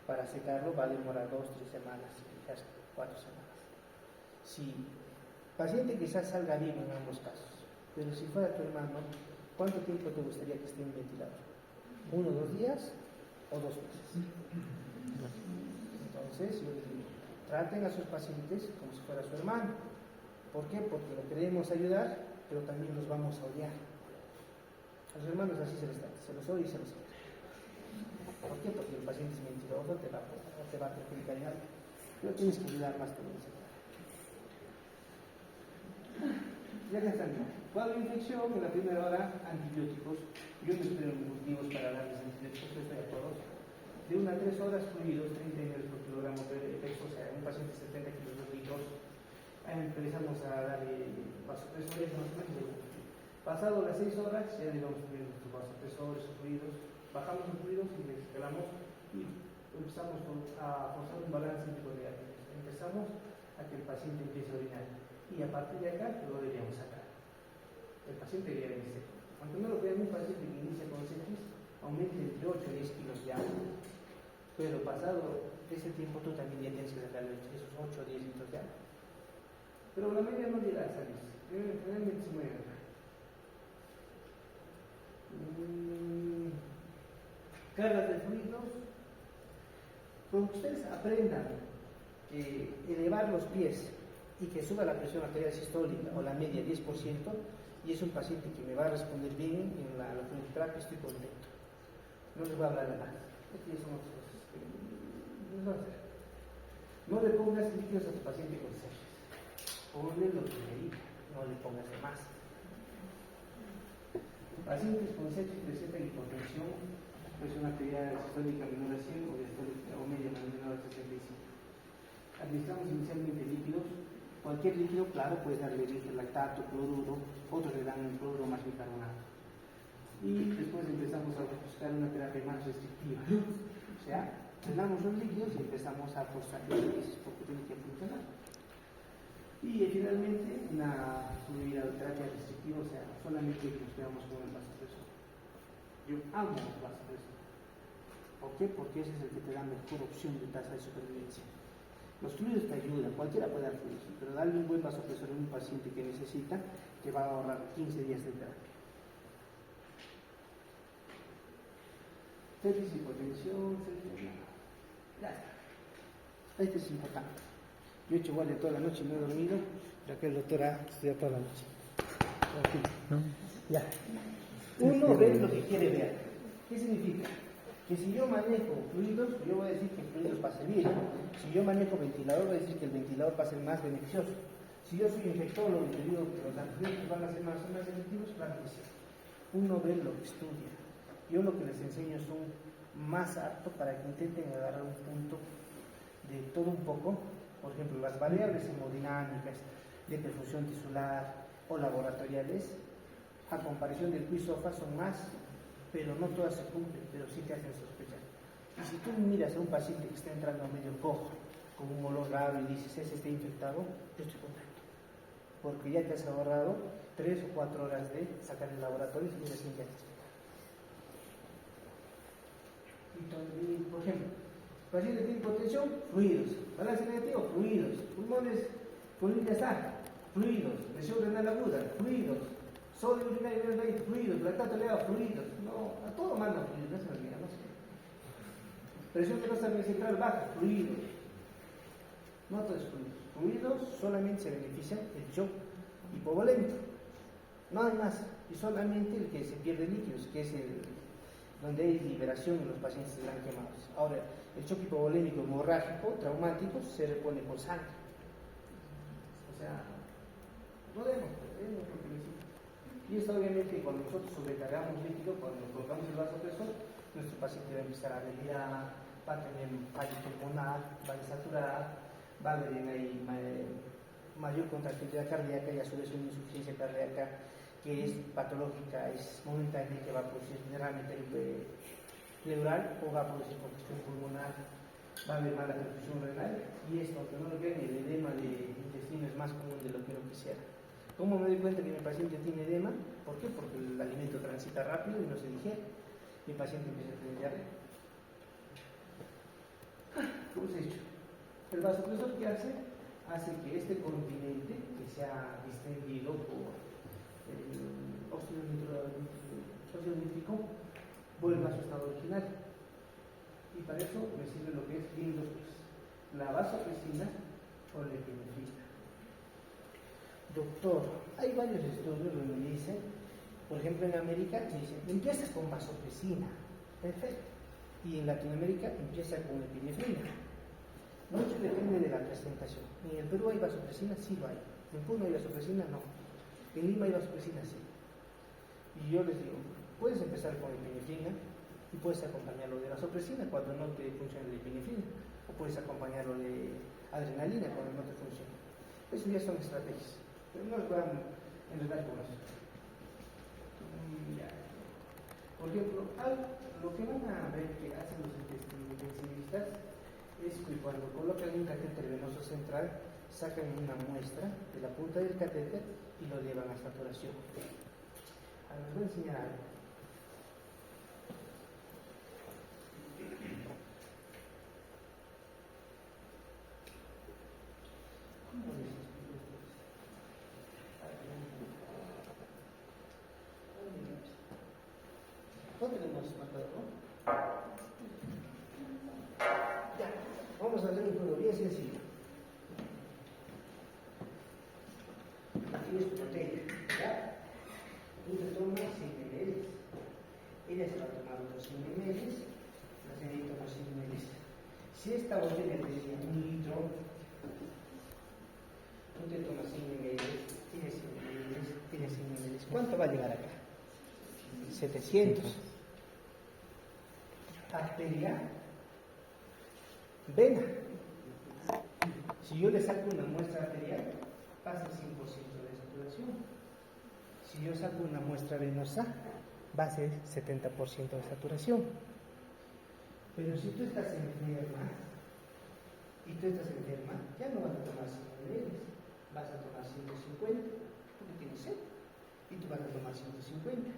para secarlo va a demorar 2, 3 semanas, quizás 4 semanas. Si el paciente quizás salga vivo en ambos casos, Pero si fuera tu hermano, ¿cuánto tiempo te gustaría que esté en ventilador? ¿1 o 2 días o 2 meses? Entonces, yo les digo, traten a sus pacientes como si fuera su hermano. ¿Por qué? Porque lo queremos ayudar, pero también los vamos a odiar. A los hermanos así se les trata, se los odia y se los quiere. ¿Por qué? Porque el paciente es mentiroso, te va a perjudicar en algo. Pero tienes que ayudar más que eso. Ya que están. Cuadro de infección, en la primera hora, antibióticos. Yo no espero motivos para darles antibióticos, estoy a todos. De 1 a 3 horas, fluidos, 30 ml por kilogramo de peso, o sea, un paciente de 70 kilos de litros. Ahí empezamos a darle vasopresores más o menos. Pasado las 6 horas, ya le vamos a poner nuestros vasopresores o fluidos. Bajamos los fluidos y les pelamos y empezamos a forzar un balance anticoagulante. Empezamos a que el paciente empiece a orinar. Y a partir de acá lo deberíamos sacar. El paciente debería venirse. Aunque no lo vean, un paciente que inicia con sepsis aumenta entre 8 y 10 kilos de agua. Pero pasado ese tiempo tú también ya tienes que sacarle esos 8 o 10 litros de agua. Pero la media no llega a salir. Generalmente se mueve. Cargas de fluidos. Con que ustedes aprendan elevar los pies y que suba la presión arterial sistólica o la media 10%, y es un paciente que me va a responder bien en la fluidoterapia, estoy contento. No les voy a hablar de más. Aquí son otras cosas que les voy a hacer. No le pongas líquidos a tu paciente con sepsis. Ponle lo que me diga, no le pongas de más. Pacientes con sepsis presentan hipotensión, presión arterial sistólica menor a 100 o diastólica o media menor a 65. Administramos inicialmente líquidos. Cualquier líquido, claro, puedes darle lactato, cloruro, otros le dan el cloruro más bicarbonato. Y después empezamos a buscar una terapia más restrictiva. O sea, le damos los líquidos y empezamos a forzar los líquidos porque tiene que funcionar. Y finalmente, una fluidoterapia restrictiva, o sea, solamente nos quedamos con el vasopresor. Yo amo el vasopresor. ¿Por qué? Porque ese es el que te da mejor opción de tasa de supervivencia. Los fluidos te ayudan, cualquiera puede dar fluidos, pero darle un buen vasopresor a un paciente que necesita, te va a ahorrar 15 días de terapia. Sepsis, hipotensión, ya está. Este es importante. Yo he hecho guardia toda la noche y no he dormido, ya que el doctor ha estudiado toda la noche. Tranquilo. ¿No? Ya. Uno ve lo que quiere ver. ¿Qué significa? Que si yo manejo fluidos, yo voy a decir que el fluidos va a servir. Si yo manejo ventilador, voy a decir que el ventilador va a ser más beneficioso. Si yo soy infectólogo y te digo que los antibióticos van a ser más efectivos, claro que sí. Uno ve lo que estudia. Yo lo que les enseño es un más apto para que intenten agarrar un punto de todo un poco. Por ejemplo, las variables hemodinámicas de perfusión tisular o laboratoriales, a comparación del quiz-SOFA, son más, pero no todas se cumplen, pero sí te hacen sospechar. Y si tú miras a un paciente que está entrando a medio cojo, con un olor raro y dices, ese está infectado, yo estoy contento. Porque ya te has ahorrado 3 o 4 horas de sacar el laboratorio y recién ya te explico. Y, por ejemplo, paciente tiene hipotensión, fluidos. Balance negativo, fluidos. Pulmones, ya está, fluidos. Lesión renal aguda, fluidos. Sodio urinario, fluidos. Lactato elevado, fluidos. No, a todo manda fluidos, no se me olvida, no sé. Presión venosa central baja, fluidos. No todo es fluidos. Fluidos solamente se beneficia el shock hipovolémico. No hay más. Y solamente el que se pierde líquidos, que es el donde hay liberación en los pacientes que están quemados. Ahora, el shock hipovolémico hemorrágico, traumático, se repone por sangre. O sea, no debemos lo que necesita. Y esto obviamente cuando nosotros sobrecargamos líquido, cuando colocamos el vasopresor, nuestro paciente va a empezar a delirar, va a tener fallo pulmonar, va a desaturar, va a haber ahí mayor contractilidad cardíaca y a su vez una insuficiencia cardíaca que es patológica, es momentánea, que va a producir derrame pleural o va a producir congestión pulmonar, va a haber mala perfusión renal, y esto, aunque no lo vean, el edema de intestino es más común de lo que uno quisiera. ¿Cómo me doy cuenta que mi paciente tiene edema? ¿Por qué? Porque el alimento transita rápido y no se digiere. Mi paciente empieza a tener diarrea. ¿Cómo se ha hecho? El vasopresor, ¿qué hace? Hace que este continente, que se ha distendido por óxido nítrico vuelva a su estado original. Y para eso me sirve lo que es bien dos cosas: la vasopresina o la epinefrina. Doctor, hay varios estudios donde me dicen, por ejemplo en América, me dicen, empiezas con vasopresina, perfecto. Y en Latinoamérica empieza con epinefrina. Mucho depende de la presentación. En el Perú hay vasopresina, sí lo hay. En Puno hay vasopresina, no. En Lima hay vasopresina, sí. Y yo les digo, puedes empezar con epinefrina y puedes acompañarlo de vasopresina cuando no te funciona la epinefrina, o puedes acompañarlo de adrenalina cuando no te funciona. Eso ya son estrategias, pero no nos van a enredar con eso. Por ejemplo, lo que van a ver que hacen los intensivistas es que cuando colocan un catéter venoso central, sacan una muestra de la punta del catéter y lo llevan a saturación. Ahora les voy a enseñar algo. ¿Cómo les explico esto? ¿No tenemos marcador, no? Ya, vamos a hacer un juego bien sencillo. Aquí es tu botella, ¿ya? Tú te tomas 100 ml. Ella se va a tomar otros 100 ml. La señorita otros 100 ml. Si esta botella tiene 1 litro, tú te tomas 100 ml, tienes 100 ml, tienes 100 ml. ¿Cuánto va a llegar acá? 700. Arteria, vena. Si yo le saco una muestra arterial, pasa el 100% de saturación. Si yo saco una muestra venosa, va a ser 70% de saturación. Pero si tú estás enferma, ya no vas a tomar 100 ml, vas a tomar 150, porque tienes sed. Y tú vas a tomar 150,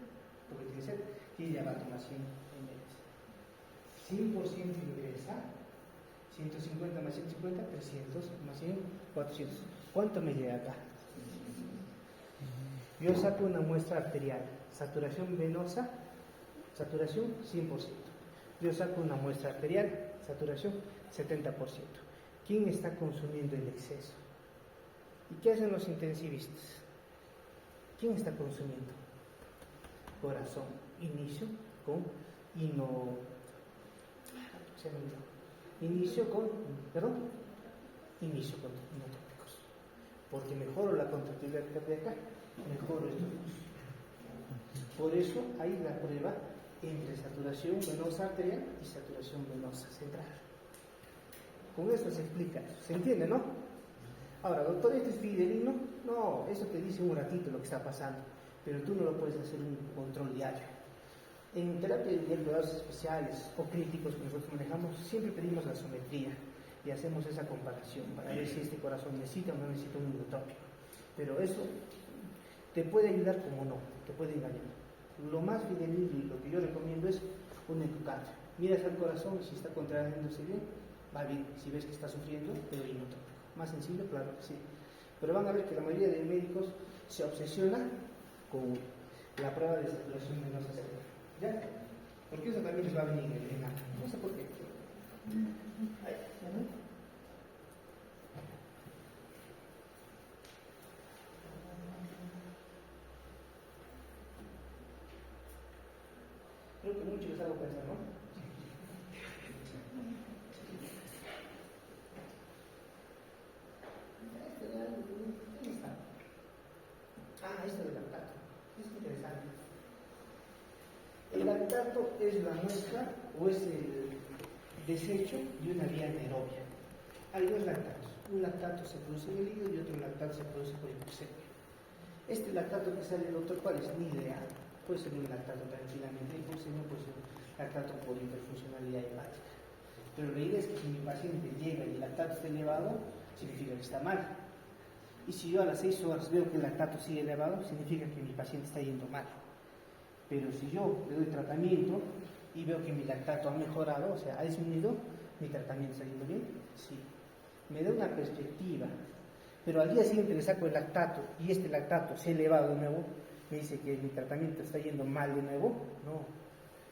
porque tienes sed, y ella va a tomar 100 ml. 100% ingresa, 150 más 150, 300 más 100, 400. ¿Cuánto me llega acá? Yo saco una muestra arterial, saturación venosa, saturación 100%. Yo saco una muestra arterial, saturación 70%. ¿Quién está consumiendo el exceso? ¿Y qué hacen los intensivistas? ¿Quién está consumiendo? Corazón, inicio con inicio con inotrópicos, porque mejoro la contractilidad cardíaca, mejoro estos dos. Por eso hay la prueba entre saturación venosa arterial y saturación venosa central. Con eso se explica, ¿se entiende, no? Ahora, doctor, ¿este es fidedigno? No, eso te dice un ratito lo que está pasando, pero tú no lo puedes hacer un control diario. En terapia de cuidados especiales o críticos que nosotros manejamos, siempre pedimos la sometría y hacemos esa comparación para ver si este corazón necesita o no necesita un inotrópico. Pero eso te puede ayudar como no, te puede engañar. Lo más fidedigno y lo que yo recomiendo es un ecocardio. Miras al corazón y si está contrayéndose bien, va bien. Si ves que está sufriendo, te doy inotrópico. Más sencillo, claro que sí. Pero van a ver que la mayoría de médicos se obsesiona con la prueba de saturación venosa cerebral. ¿Ya? Porque eso también les va a venir en la... No sé por qué. Ahí. Creo que mucho les hago pensar, ¿no? ¿Dónde está? Esto del lactato. Es interesante. El lactato es la muestra o es el desecho de una vía anaerobia. Hay dos lactatos. Un lactato se produce en el hígado y otro lactato se produce por hipoxemia. Este lactato que sale, doctor, ¿cuál es? Ni idea. Puede ser un lactato tranquilamente, hipoxemia puede ser un lactato por hiperfuncionalidad hepática. Pero la idea es que si mi paciente llega y el lactato está elevado, significa que está mal. Y si yo a las 6 horas veo que el lactato sigue elevado, significa que mi paciente está yendo mal. Pero si yo le doy tratamiento y veo que mi lactato ha mejorado, o sea, ha disminuido, ¿mi tratamiento está yendo bien? Sí. Me da una perspectiva. Pero al día siguiente le saco el lactato y este lactato se ha elevado de nuevo, me dice que mi tratamiento está yendo mal de nuevo. No,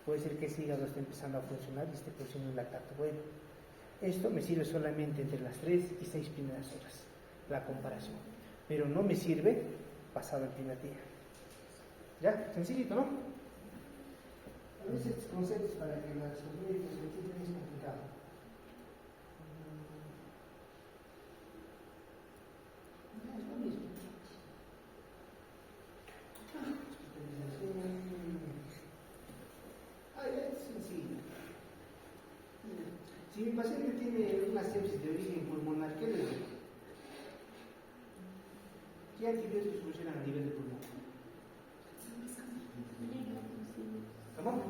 puede ser que ese hígado esté empezando a funcionar y esté produciendo un lactato bueno. Esto me sirve solamente entre las 3 y 6 primeras horas, la comparación. Pero no me sirve pasado el primer día. ¿Ya? Sencillito, ¿no? A veces estos conceptos para que los médicos se entiendan es complicado. Es lo mismo. Es sencillo. Si mi paciente tiene una sepsis de origen pulmonar, ¿qué le doy? ¿Qué antibióticos funcionan a nivel de pulmón? ¿Cómo?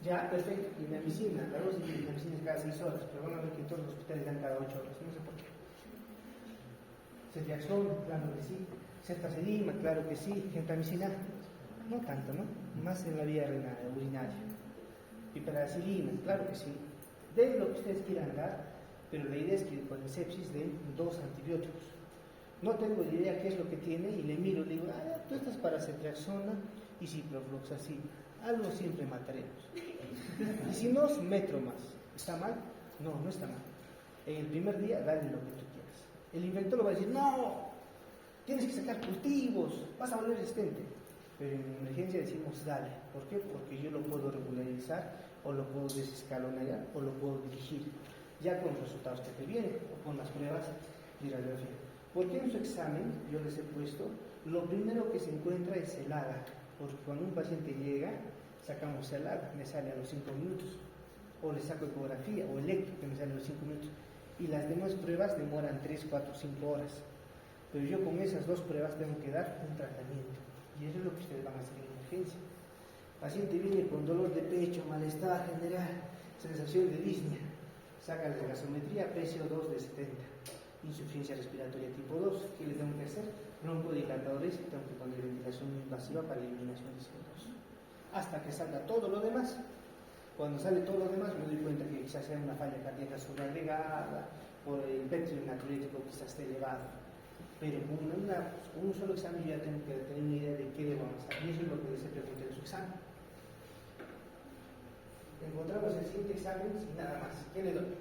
Ya, perfecto. Clindamicina, la dosis de clindamicina es cada 6 horas, pero van a ver que en todos los hospitales dan cada 8 horas, no sé por qué. Ceftriaxona, claro que sí. Ceftazidima, claro que sí. Gentamicina, no tanto, ¿no? Más en la vía urinaria. Piperacilina, claro que sí. Den lo que ustedes quieran dar, pero la idea es que con el sepsis den 2 antibióticos. No tengo idea qué es lo que tiene y le miro, le digo, tú estás para ceftriaxona y ciprofloxacina. Algo siempre mataremos. Y si no, metro más. ¿Está mal? No, no está mal. En el primer día, dale lo que tú quieras. El inventor va a decir, no, tienes que sacar cultivos, vas a volver resistente. Pero en emergencia decimos, dale. ¿Por qué? Porque yo lo puedo regularizar, o lo puedo desescalonar, o lo puedo dirigir, ya con los resultados que te vienen, o con las pruebas de radiografía. Porque en su examen, yo les he puesto, lo primero que se encuentra es el ADA, porque cuando un paciente llega, sacamos el ADA, me sale a los 5 minutos, o le saco ecografía, o electro, que me sale a los 5 minutos, y las demás pruebas demoran 3, 4, 5 horas. Pero yo con esas 2 pruebas tengo que dar un tratamiento, y eso es lo que ustedes van a hacer en emergencia. El paciente viene con dolor de pecho, malestar general, sensación de disnea, saca la gasometría, PCO2 de 70, insuficiencia respiratoria tipo 2, ¿qué le tengo que hacer? Broncodilatadores y tengo que poner ventilación invasiva para eliminación de CO2. Hasta que salga todo lo demás. Cuando sale todo lo demás me doy cuenta que quizás sea una falla cardíaca sobreagregada, por el pétreo natriúrico quizás esté elevado. Pero con un solo examen yo ya tengo que tener una idea de qué debo avanzar. Y eso es lo que se pregunta en su examen. Encontramos el siguiente examen sin nada más. ¿Qué le doy?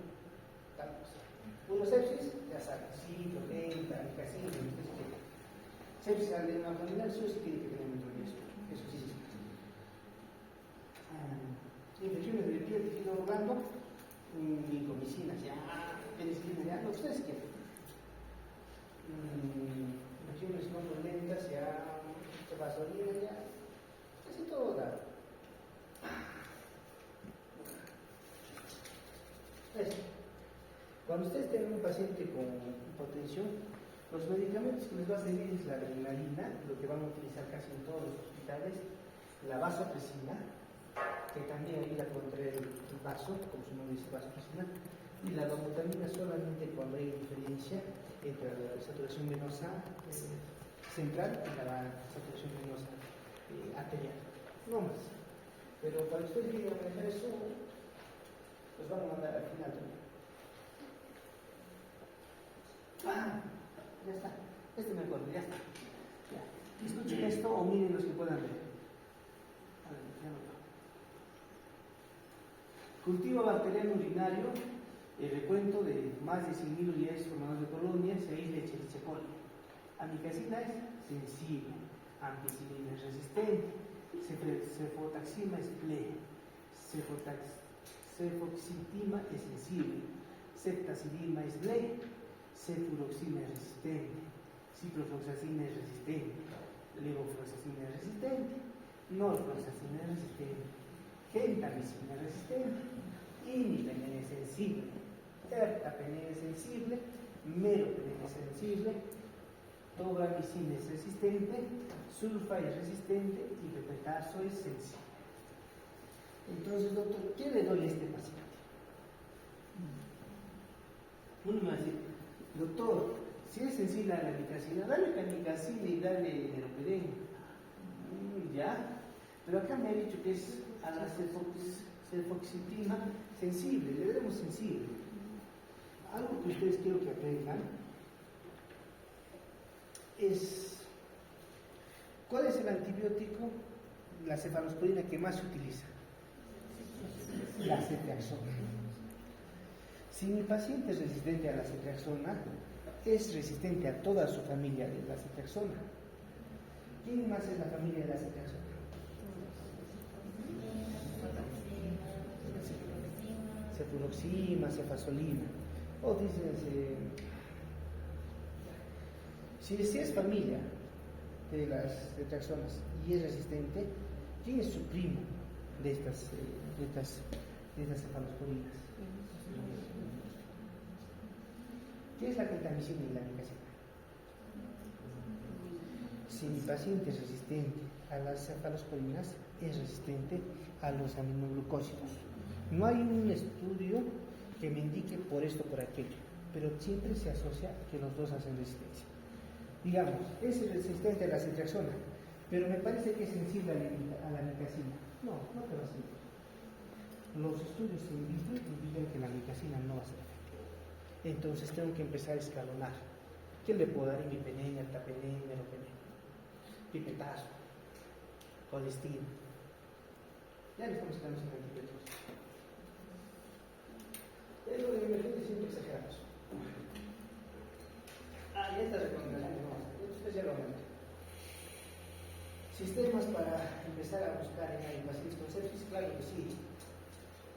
Tal cosa. Puro sepsis, ya saben, ciclopenta, amicacina, lo que ustedes quieran. Sepsis adenoabdominal, eso sí tiene que tener un riesgo. Eso sí se sabe. Infecciones de piel, tejido blando, mincomicinas, ya, penicilina, ya, lo que ustedes quieran. Infecciones no violentas, ya, vasolina, ya, casi todo da. Cuando ustedes tienen un paciente con hipotensión, los medicamentos que les va a servir es la adrenalina, lo que van a utilizar casi en todos los hospitales, la vasopresina, que también ayuda contra el vaso, como su nombre dice, vasopresina, y la dobutamina solamente cuando hay diferencia entre la saturación venosa central y la saturación venosa arterial. No más. Pero cuando ustedes lleguen a manejar eso, los van a mandar al final también. Ya está. Este me acuerdo, ya está. Ya. Escuchen esto o miren los que puedan ver. Cultivo bacteriano urinario, el recuento de más de 100.000 unidades formadas de colonia, 6 leche coli. Amicacina es sensible, ampicilina es resistente, cefotaxima es ple, cefoxitima es sensible, ceftazidima es ble, cefuroxima es resistente, ciprofloxacina es resistente, levofloxacina es resistente, norfloxacina es resistente, gentamicina es resistente, imipenem es sensible, ertapenem es sensible, meropenem es sensible, tobramicina es resistente, sulfa es resistente y pepetazo es sensible. Entonces, doctor, ¿qué le doy a este paciente? Uno me va a decir, doctor, si es sensible a la amicacina, dale camicacina y dale meropenem. Ya, pero acá me ha dicho que es a la cefoxitima sensible, le daremos sensible. Algo que ustedes quiero que aprendan es ¿Cuál es el antibiótico, la cefalosporina, que más se utiliza? La ceftriaxona. Si mi paciente es resistente a la ceftriaxona, es resistente a toda su familia de la ceftriaxona. ¿Quién más es la familia de la ceftriaxona? Cefuroxima, cefazolina. O dicen, si es familia de las ceftriaxonas y es resistente, ¿quién es su primo de estas cefalosporinas? ¿Qué es la gentamicina y la amicacina? Si mi paciente es resistente a las cefalosporinas, es resistente a los aminoglucósidos. No hay un estudio que me indique por esto o por aquello, pero siempre se asocia que los dos hacen resistencia. Digamos, es resistente a la ceftriaxona, pero me parece que es sensible a la amicacina. No te va a servir. Los estudios in vitro indican que la amicacina no va a ser efectiva. Entonces tengo que empezar a escalonar. ¿Qué le puedo dar? Imipenem, ertapenem, meropenem, pipetazo, colistina. Ya le estamos quedando sin antibióticos. Es lo de emergencia, siempre exageramos. Y estas recomendaciones no, ustedes ya lo ven. Sistemas para empezar a buscar en pacientes con sepsis, claro que sí.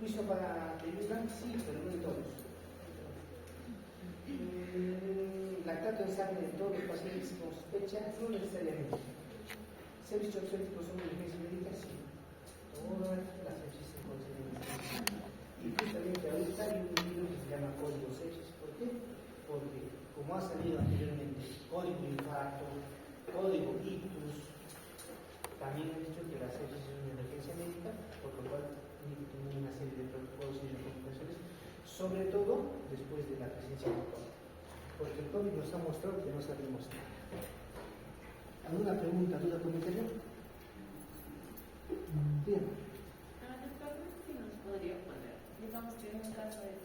¿Listo para ayudar? Sí, pero no en todos. Lactato en sangre en todos los pacientes con sospecha, no necesariamente. ¿Sepsis obstétricos son emergencia médica? Sí. Todas las sepsis se consideran emergencia. Y justamente ahorita hay un libro que se llama Código Sepsis. ¿Por qué? Porque, como ha salido anteriormente, código infarto, código ictus, también han dicho que la sepsis es una emergencia médica, por lo cual tiene que tener una serie de protocolos y recomendaciones, sobre todo después de la presencia del COVID. Porque el COVID nos ha mostrado que no sabemos nada. ¿Alguna pregunta, duda, comentario? Bien. Doctor, si nos podría poner, digamos que en un caso de